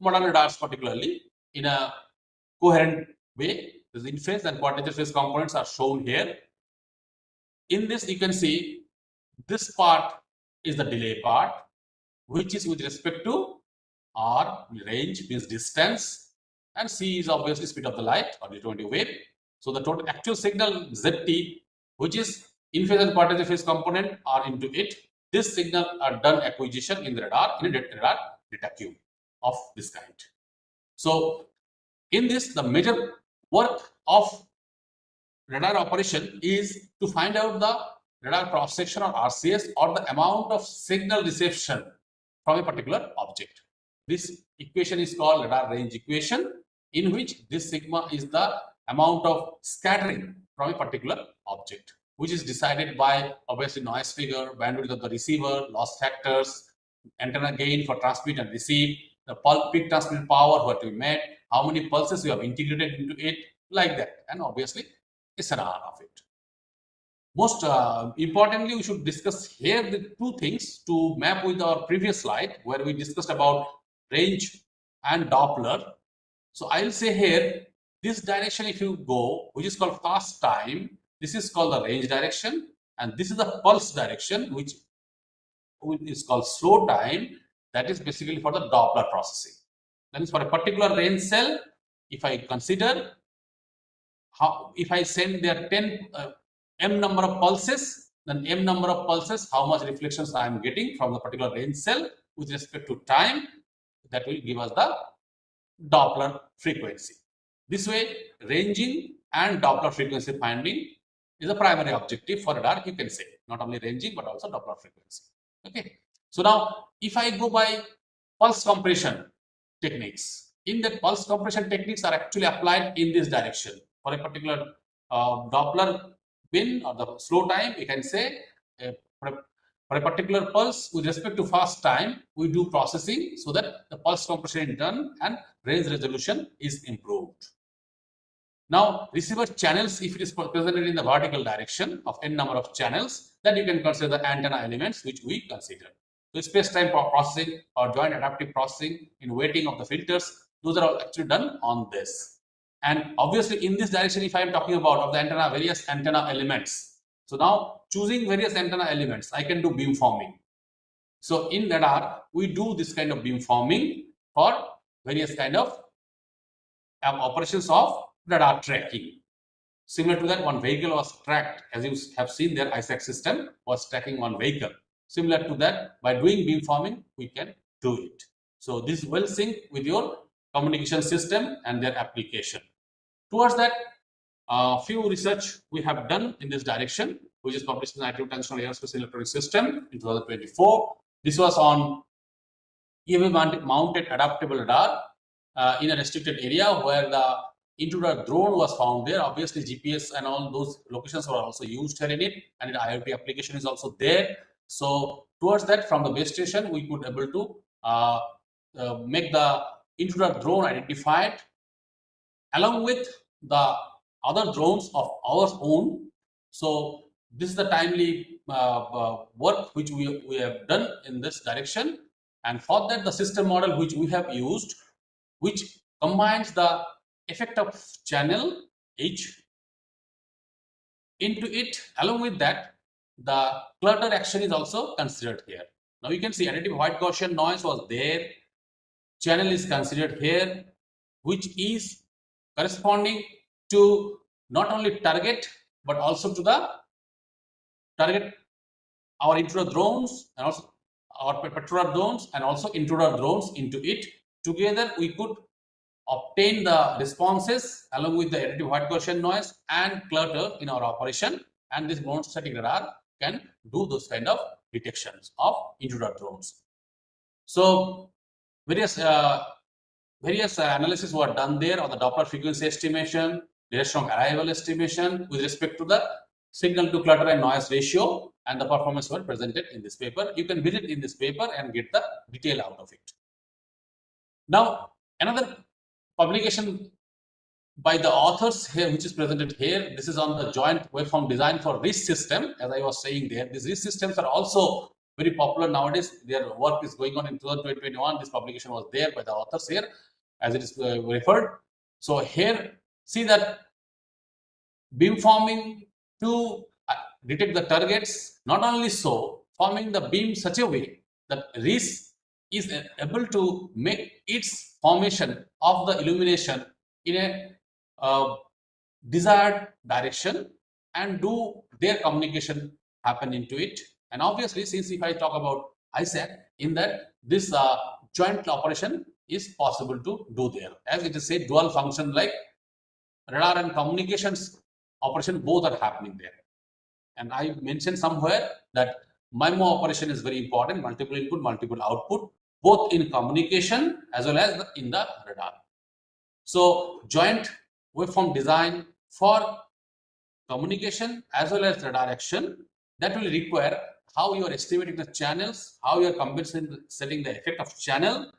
modern radars, particularly in a coherent way, the in-phase and quad phase components are shown here. In this, you can see this part is the delay part, which is with respect to R, range means distance, and C is obviously speed of the light or electromagnetic wave. So the total actual signal ZT, which is in phase and quadrature phase component, are into it. This signal are done acquisition in the radar in a radar data cube of this kind. So in this, the major work of radar operation is to find out the radar cross section or RCS or the amount of signal reception from a particular object. This equation is called radar range equation, in which this sigma is the amount of scattering from a particular object, which is decided by obviously noise figure, bandwidth of the receiver, loss factors, antenna gain for transmit and receive, the peak transmitted power what we made, how many pulses we have integrated into it, like that, and obviously SNR of it. Most importantly, we should discuss here the two things to map with our previous slide where we discussed about range and Doppler. So I'll say here, this direction if you go, which is called fast time, this is called the range direction, and this is the pulse direction, which is called slow time. That is basically for the Doppler processing. That is for a particular range cell. If I consider if I send there 10 m number of pulses, then m number of pulses, how much reflections I am getting from the particular range cell with respect to time, that will give us the Doppler frequency. This way, ranging and Doppler frequency finding is a primary objective for radar, you can say. Not only ranging, but also Doppler frequency. Okay. So now, if I go by pulse compression techniques, in that pulse compression techniques are actually applied in this direction. For a particular Doppler bin or the slow time, we can say for a particular pulse with respect to fast time, we do processing so that the pulse compression is done and range resolution is improved. Now, receiver channels, if it is presented in the vertical direction of n number of channels, then you can consider the antenna elements which we consider. So, space-time processing or joint adaptive processing in weighting of the filters, those are all actually done on this. And obviously, in this direction, if I am talking about of the antenna, various antenna elements. So now, choosing various antenna elements, I can do beamforming. So in radar, we do this kind of beamforming for various kind of operations of radar tracking. Similar to that, one vehicle was tracked, as you have seen there, ISAC system was tracking one vehicle. Similar to that, by doing beamforming, we can do it. So this will sync with your communication system and their application. Towards that, few research we have done in this direction, which is published in the Active Functional Aerospace Electronic System in 2024. This was on EV mounted adaptable radar in a restricted area where the intruder drone was found there. Obviously, GPS and all those locations were also used here in it, and the IoT application is also there. So towards that, from the base station, we could able to make the intruder drone identified along with the other drones of our own. So this is the timely work which we have done in this direction, and for that the system model which we have used, which combines the effect of channel H into it. Along with that, the clutter action is also considered here. Now you can see additive white Gaussian noise was there, channel is considered here, which is corresponding to not only target but also to the target our intruder drones and also our patrol drones and also intruder drones into it. Together we could obtain the responses along with the additive white Gaussian noise and clutter in our operation, and this monostatic radar can do those kind of detections of intruder drones. So various various analysis were done there on the Doppler frequency estimation, direction of arrival estimation with respect to the signal to clutter and noise ratio, and the performance were presented in this paper. You can visit in this paper and get the detail out of it. Now, another publication by the authors here, which is presented here, this is on the joint waveform design for RIS system. As I was saying there, these RIS systems are also very popular nowadays. Their work is going on in 2021. This publication was there by the authors here, as it is referred. So here, see that beamforming to detect the targets. Not only so, forming the beam such a way that RIS is able to make its formation of the illumination in a desired direction and do their communication happen into it. And obviously, since if I talk about ISAC, in that this joint operation is possible to do there, as it is said, dual function like radar and communications operation both are happening there. And I mentioned somewhere that MIMO operation is very important, multiple input, multiple output, both in communication as well as in the radar. So joint waveform design for communication as well as radar action, that will require how you are estimating the channels, how you are compensating the effect of channel,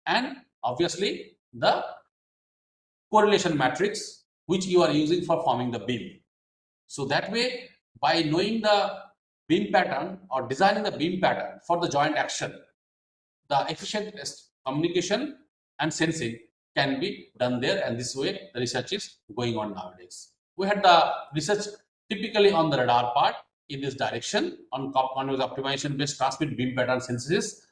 and obviously the correlation matrix which you are using for forming the beam. So that way, by knowing the beam pattern or designing the beam pattern for the joint action, the efficient communication and sensing can be done there, and this way the research is going on nowadays. We had the research typically on the radar part in this direction on continuous optimization based transmit beam pattern synthesis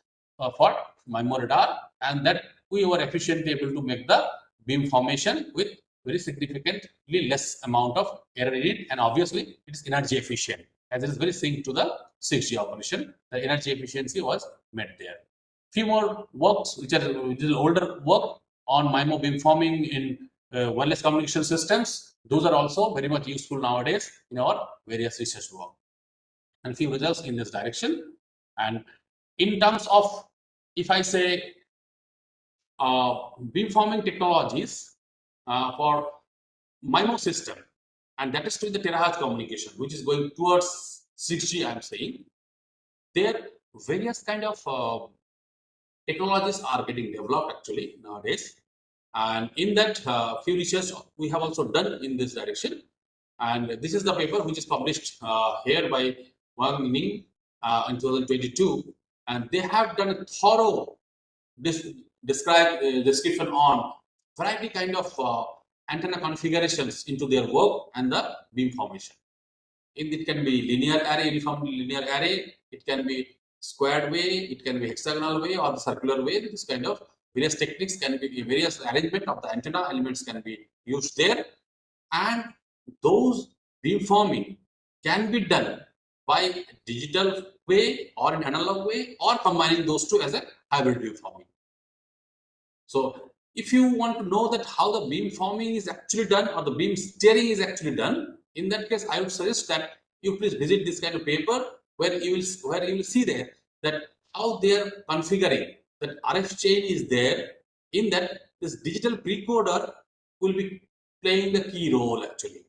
for MIMO radar, and that we were efficiently able to make the beam formation with very significantly less amount of error in it, and obviously it is energy efficient as it is very synced to the 6G operation. The energy efficiency was met there. Few more works which is older work on MIMO beamforming in wireless communication systems. Those are also very much useful nowadays in our various research work, and few results in this direction. And in terms of, if I say beamforming technologies for MIMO system, and that is to the terahertz communication, which is going towards 6G, I'm saying, there various kind of technologies are getting developed actually nowadays, and in that few research we have also done in this direction. And this is the paper which is published here by Wang Ning in 2022, and they have done a thorough description on variety kind of antenna configurations into their work and the beam formation. It can be linear array, uniform linear array, it can be squared way, it can be hexagonal way or the circular way. This kind of various techniques can be, various arrangement of the antenna elements can be used there, and those beamforming can be done by digital way or in analog way, or combining those two as a hybrid beamforming. So if you want to know that how the beam forming is actually done or the beam steering is actually done, in that case I would suggest that you please visit this kind of paper where you will see there that how they are configuring that RF chain is there. In that, this digital precoder will be playing the key role actually.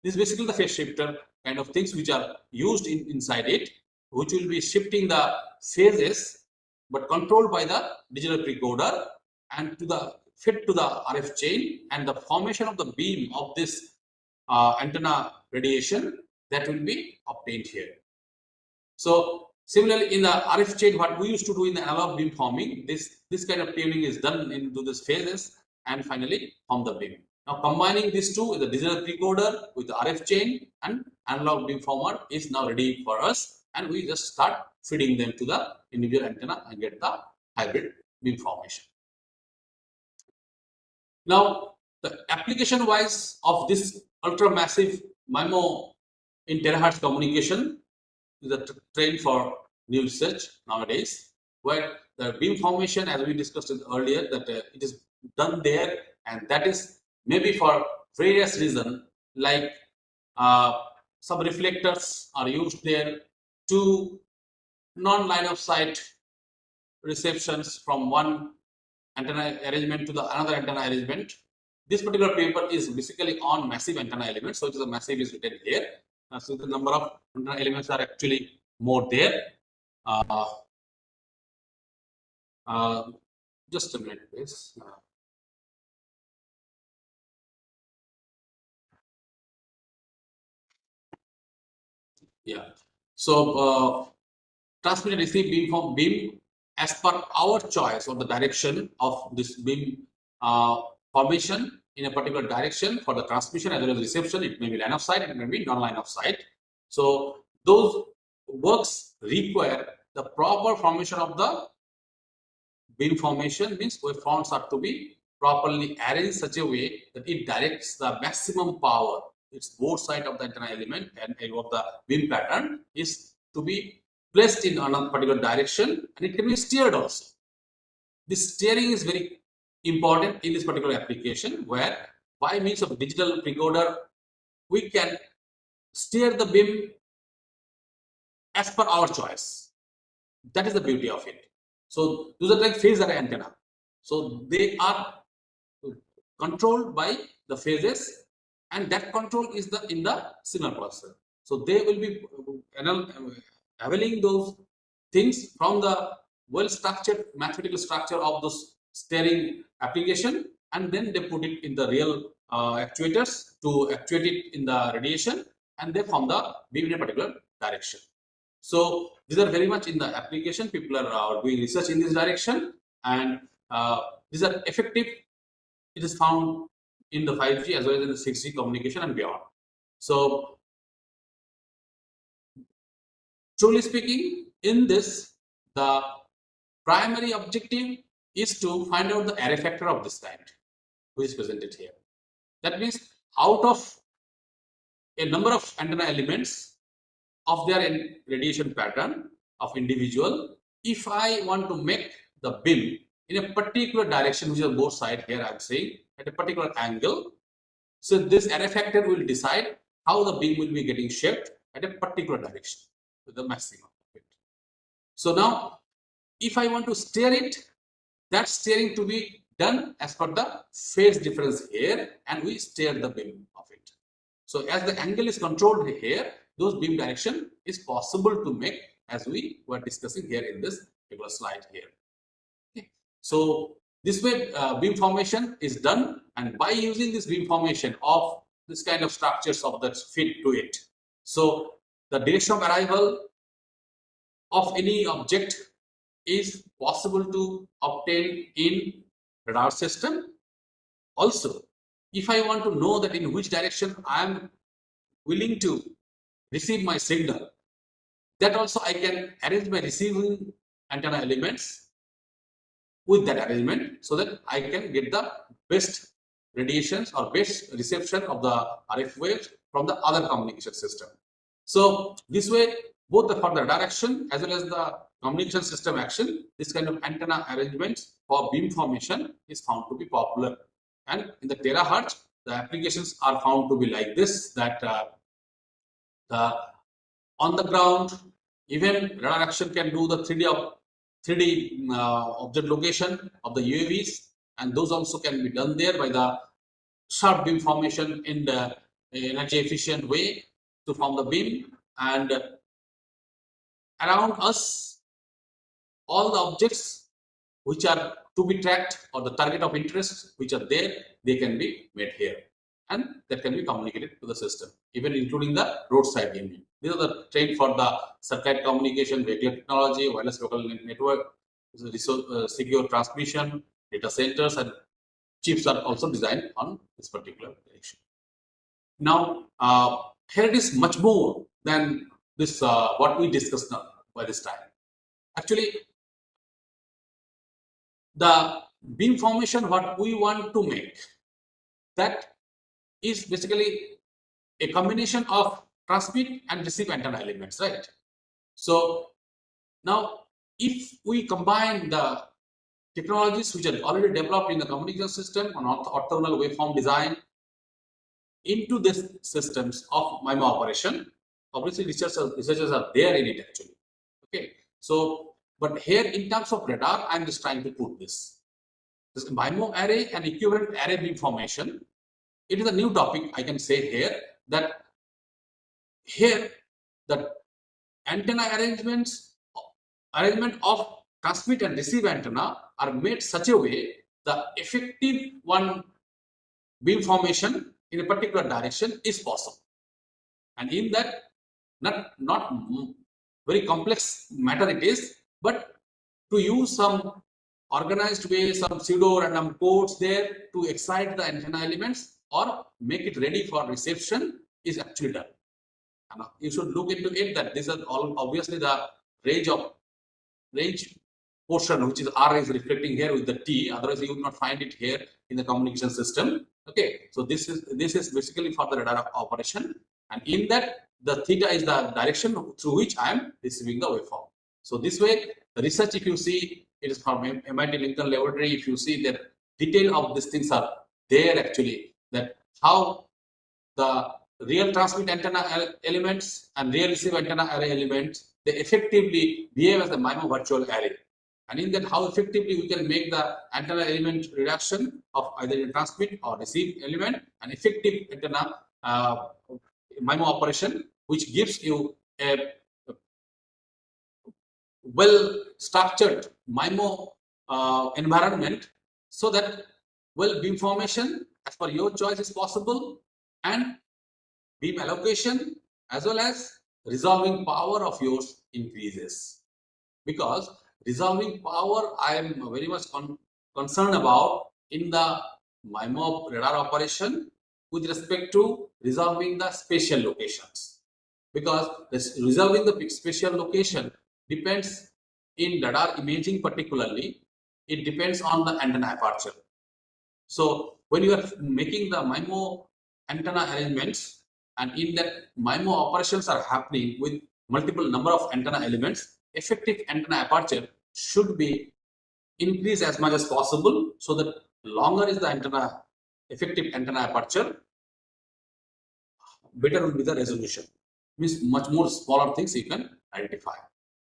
This is basically the phase shifter kind of things which are used inside it, which will be shifting the phases but controlled by the digital precoder and to the fit to the RF chain, and the formation of the beam of this antenna radiation that will be obtained here. So similarly in the RF chain, what we used to do in the analog beam forming, this kind of tuning is done into these phases and finally form the beam. Now combining these two with the digital precoder with the RF chain and analog beamformer is now ready for us, and we just start feeding them to the individual antenna and get the hybrid beam formation. Now, the application wise of this ultra massive MIMO in terahertz communication is a trend for new research nowadays, where the beam formation, as we discussed earlier, that it is done there, and that is maybe for various reasons, like some reflectors are used there to non-line of sight receptions from one antenna arrangement to the another antenna arrangement. This particular paper is basically on massive antenna elements. So, it is a massive is written here. So, the number of antenna elements are actually more there. Uh, just a minute, please. Yeah. So, transmit and receive beam from beam as per our choice or the direction of this beam formation in a particular direction for the transmission as well as reception. It may be line of sight, it may be non-line of sight. So, those works require the proper formation of the beam formation, means waveforms are to be properly arranged such a way that it directs the maximum power. It's both side of the antenna element and of the beam pattern is to be placed in another particular direction, and it can be steered also. This steering is very important in this particular application, where by means of digital precoder we can steer the beam as per our choice. That is the beauty of it. So those are like phase array antenna. So they are controlled by the phases, and that control is in the signal processor. So they will be availing those things from the well structured mathematical structure of those steering application, and then they put it in the real actuators to actuate it in the radiation, and they form the beam in a particular direction. So these are very much in the application. People are doing research in this direction, and these are effective. It is found in the 5G as well as in the 6G communication and beyond. So truly speaking, in this, the primary objective is to find out the array factor of this kind, which is presented here. That means out of a number of antenna elements of their radiation pattern of individual, if I want to make the beam in a particular direction, which is both side here I am saying at a particular angle, so this array factor will decide how the beam will be getting shaped at a particular direction with the maximum of it. So now if I want to steer it, that steering to be done as per the phase difference here, and we steer the beam of it. So as the angle is controlled here, those beam direction is possible to make as we were discussing here in this particular slide here. Okay. So this way beam formation is done, and by using this beam formation of this kind of structures of that fit to it. So the direction of arrival of any object is possible to obtain in radar system. Also, if I want to know that in which direction I am willing to receive my signal, that also I can arrange my receiving antenna elements with that arrangement, so that I can get the best radiations or best reception of the RF waves from the other communication system. So this way, both for the radar action as well as the communication system action, this kind of antenna arrangements for beam formation is found to be popular. And in the terahertz, the applications are found to be like this, that on the ground, even radar action can do the 3D object location of the UAVs, and those also can be done there by the sharp beam formation in the energy efficient way to form the beam. And around us, all the objects which are to be tracked or the target of interest which are there, they can be made here, and that can be communicated to the system, even including the roadside gaming. These are the trained for the satellite communication, vehicle technology, wireless local network, secure transmission, data centers, and chips are also designed on this particular direction. Now, here it is much more than this what we discussed now by this time. Actually, the beam formation what we want to make, that is basically a combination of transmit and receive antenna elements, right? So now if we combine the technologies which are already developed in the communication system on orthogonal waveform design into these systems of MIMO operation, obviously researchers are there in it actually. Okay, so but here in terms of radar, I'm just trying to put this. This MIMO array and equivalent array beamformation. It is a new topic, I can say here, that here the antenna arrangement of transmit and receive antenna are made such a way the effective one beam formation in a particular direction is possible. And in that, not very complex matter it is, but to use some organized way, some pseudo random codes there to excite the antenna elements or make it ready for reception is actually done. And you should look into it that these are all obviously the range portion, which is R is reflecting here with the T, otherwise you would not find it here in the communication system. Okay, so this is basically for the radar operation, and in that the theta is the direction through which I am receiving the waveform. So this way, the research, if you see, it is from MIT Lincoln Laboratory. If you see that detail of these things are there actually, that how the real transmit antenna elements and real receive antenna array elements, they effectively behave as a MIMO virtual array. And in that, how effectively we can make the antenna element reduction of either a transmit or receive element, an effective antenna MIMO operation, which gives you a well-structured MIMO environment, so that beam formation as per your choice is possible, and beam allocation as well as resolving power of yours increases. Because resolving power I am very much concerned about in the MIMO radar operation with respect to resolving the spatial locations. Because this resolving the spatial location depends in radar imaging particularly, it depends on the antenna aperture. So when you are making the MIMO antenna arrangements, and in that MIMO operations are happening with multiple number of antenna elements, effective antenna aperture should be increased as much as possible, so that longer is the antenna effective antenna aperture, better will be the resolution. Means much more smaller things you can identify.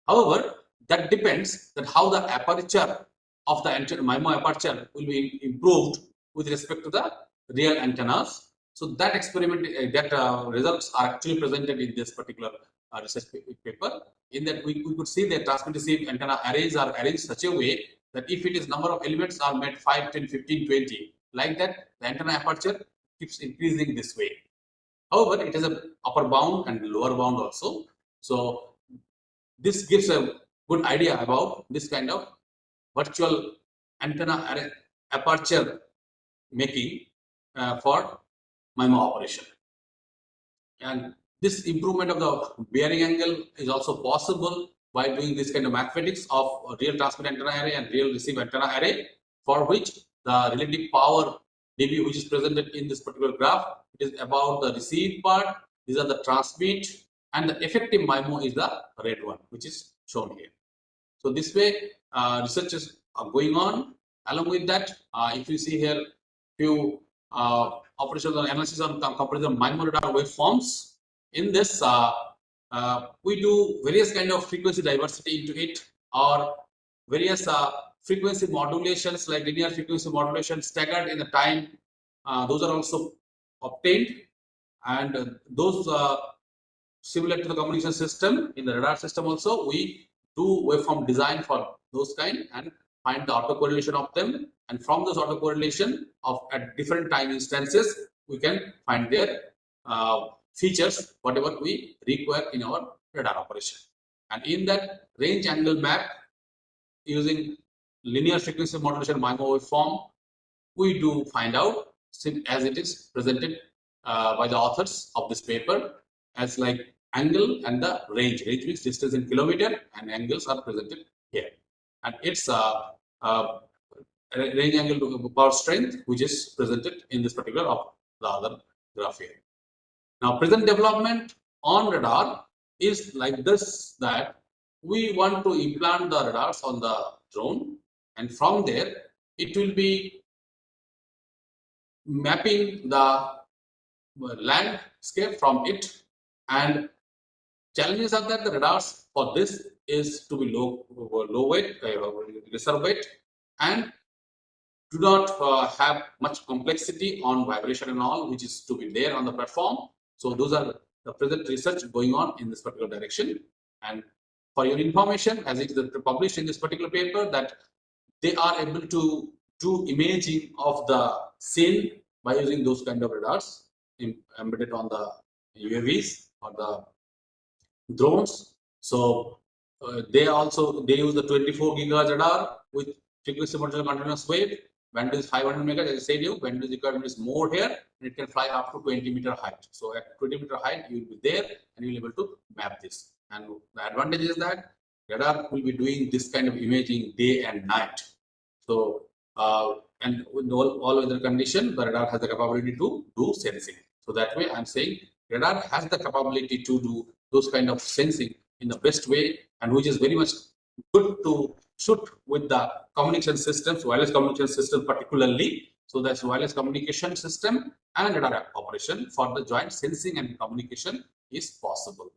However, that depends that how the aperture of the MIMO aperture will be improved with respect to the real antennas. So that experiment, results are actually presented in this particular research paper. In that we could see that transmit receive antenna arrays are arranged such a way that if it is number of elements are made 5, 10, 15, 20, like that, the antenna aperture keeps increasing this way. However, it has a upper bound and lower bound also. So this gives a good idea about this kind of virtual antenna aperture making for MIMO operation. And this improvement of the bearing angle is also possible by doing this kind of mathematics of real transmit antenna array and real receive antenna array, for which the relative power dB, which is presented in this particular graph, is about the receive part. These are the transmit, and the effective MIMO is the red one, which is shown here. So this way, research is going on. Along with that, if you see here, few operations or analysis on comparison of MIMO radar waveforms. In this, we do various kind of frequency diversity into it, or various frequency modulations like linear frequency modulation staggered in the time. Those are also obtained, and those similar to the communication system in the radar system also, we do waveform design for those kind and find the autocorrelation of them, and from those autocorrelation of at different time instances we can find their features whatever we require in our radar operation. And in that range angle map using linear frequency modulation MIMO waveform, we do find out as it is presented by the authors of this paper as like angle and the range. Range means distance in kilometer, and angles are presented here. And it's range angle to power strength, which is presented in this particular of the other graph here. Now, present development on radar is like this, that we want to implant the radars on the drone, and from there it will be mapping the landscape from it. And challenges are that the radars for this is to be low weight, lesser weight, and do not have much complexity on vibration and all, which is to be there on the platform. So those are the present research going on in this particular direction. And for your information, as it is published in this particular paper, that they are able to do imaging of the scene by using those kind of radars embedded on the UAVs or the drones. So they use the 24 gigahertz radar with frequency modulation continuous wave. Bandwidth is 500 megahertz. As I said, you bandwidth requirement is more here, and it can fly up to 20-meter height. So at 20-meter height, you will be there, and you will be able to map this. And the advantage is that radar will be doing this kind of imaging day and night. So and with all weather condition, the radar has the capability to do sensing. So that way, I'm saying radar has the capability to do those kind of sensing in the best way, and which is very much good to shoot with the communication systems, wireless communication system particularly. So that's wireless communication system and radar operation for the joint sensing and communication is possible.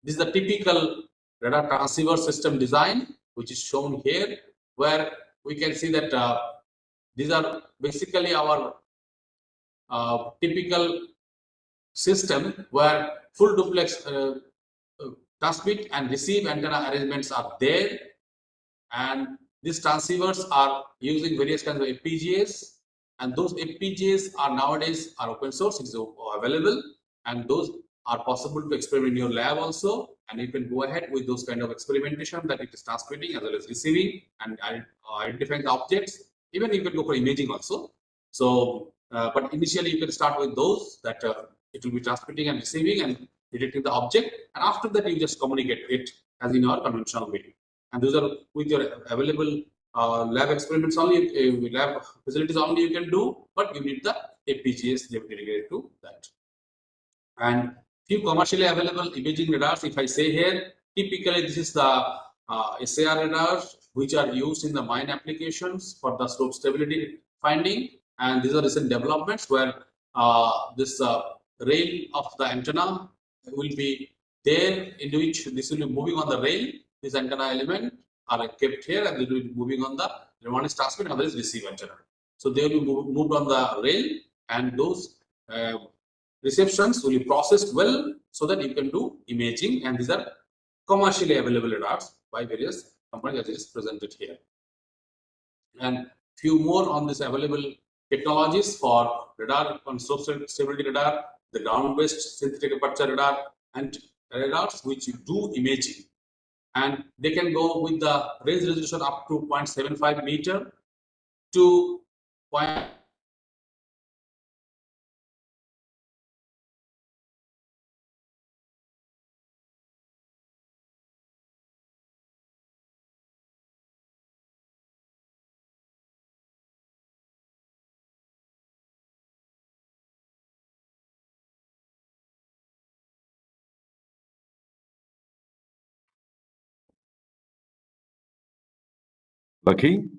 This is the typical radar transceiver system design, which is shown here, where we can see that these are basically our typical system where full duplex transmit and receive antenna arrangements are there, and these transceivers are using various kinds of FPGAs, and those FPGAs are nowadays are open source, it is available, and those are possible to experiment in your lab also, and you can go ahead with those kind of experimentation that it is transmitting as well as receiving and identifying the objects. Even you can go for imaging also. So, but initially you can start with those that it will be transmitting and receiving and detecting the object, and after that you just communicate it as in our conventional way. And those are with your available lab experiments only, lab facilities only you can do, but you need the FPGAs dedicated to that. And few commercially available imaging radars, if I say here, typically this is the SAR radars, which are used in the mine applications for the slope stability finding. And these are recent developments where this rail of the antenna will be there, in which this will be moving on the rail. This antenna element are kept here, and they will be moving on the one is transmit, and other is receive antenna. So they will be moved on the rail, and those receptions will be processed well so that you can do imaging, and these are commercially available radars by various companies as is presented here. And few more on this available technologies for radar, on stability radar, the ground-based synthetic aperture radar, and radars which do imaging, and they can go with the range resolution up to 0.75 meter to 0. Lucky?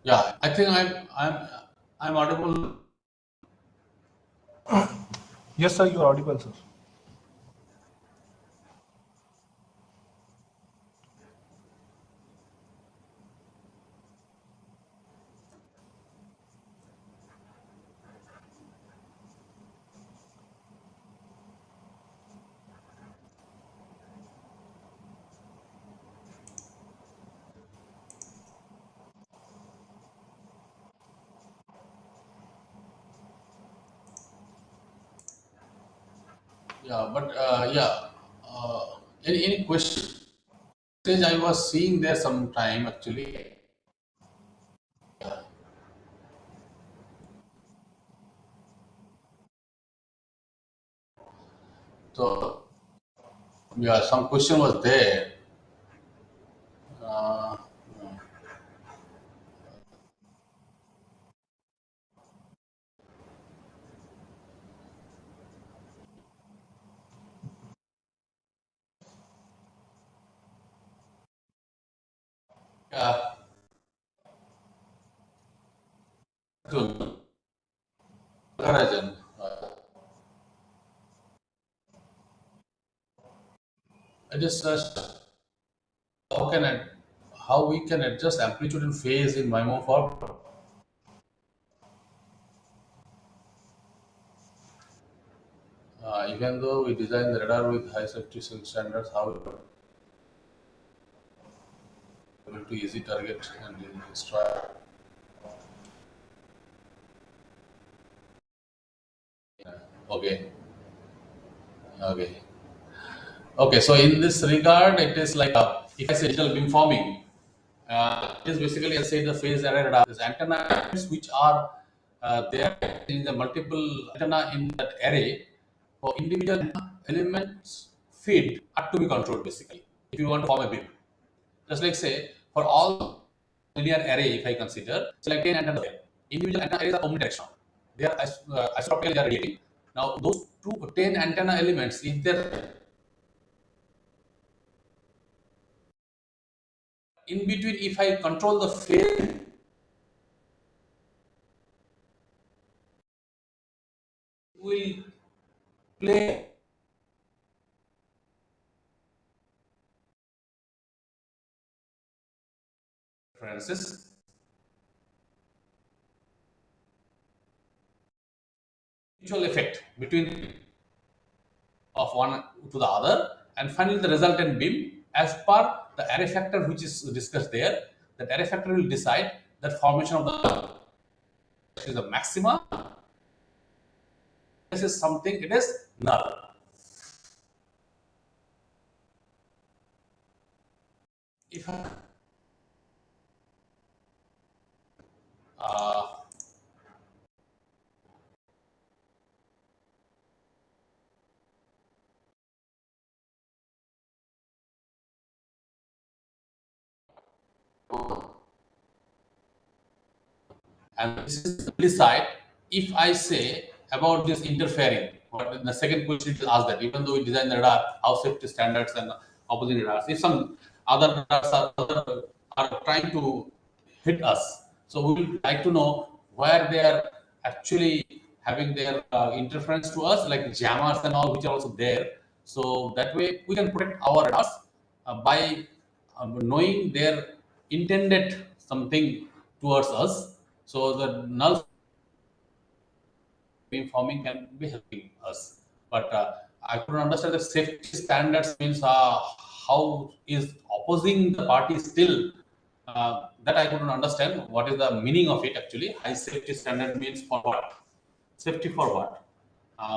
Yeah, I think I'm audible. Yes, sir, you are audible, sir. Yeah, but yeah. Any question? I was seeing there some time actually. Yeah. So yeah, some question was there. Uh, yeah. To Nagarajan, I just searched how can I, how we can adjust amplitude and phase in MIMO form. Even though we design the radar with high safety standards, how we are able to easy target and extra. Okay, okay, okay. So in this regard, it is like if I say digital beamforming, it is basically I say the phase array radar. There's antennas which are there in the multiple antenna in that array for individual elements feed are to be controlled basically. If you want to form a beam, just like say for all linear array, if I consider, so like 10 antennas there. Individual antenna arrays are omnidirectional. They are isotropically they are relating. Now those 10 antenna elements, if they're in between, if I control the phase, will play differences mutual effect between of one to the other, and finally the resultant beam as per the array factor which is discussed there. That array factor will decide that formation of the is a maxima. This is something, it is null. If uh, and this is the decide if I say about this interfering. But in the second question, it will ask that even though we design the radar, how safety standards and opposing radars, if some other radars are trying to hit us, so we would like to know where they are actually having their interference to us, like jammers and all, which are also there. So that way we can protect our radars by knowing their intended something towards us. So the null beamforming can be helping us. But I couldn't understand the safety standards means how is opposing the party still. That I couldn't understand. What is the meaning of it actually? High safety standard means for what? Safety for what?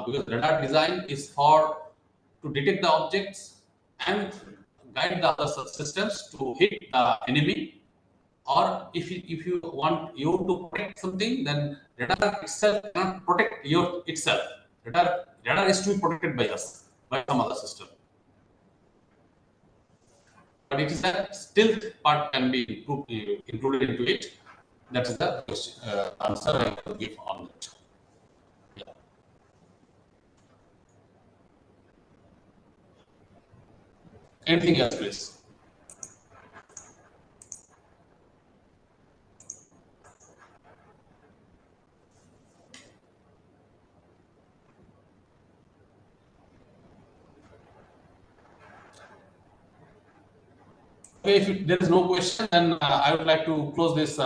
Because radar design is for to detect the objects and guide the other systems to hit the enemy. Or if you want you to protect something, then radar itself cannot protect your itself. Radar is to be protected by us, by some other system. But it is that stealth part can be included into it. That is the question, answer I can give on that. Yeah. Anything else, please? Okay, if there is no question, then I would like to close this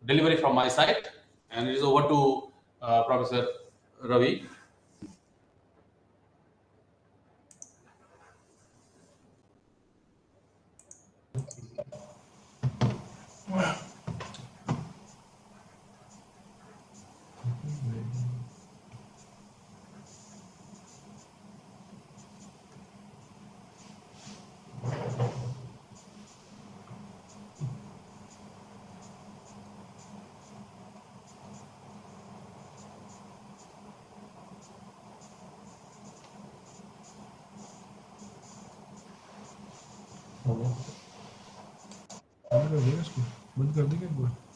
delivery from my side, and it is over to Professor Ravi. बंद कर देगा इसको बंद कर देगा एक बार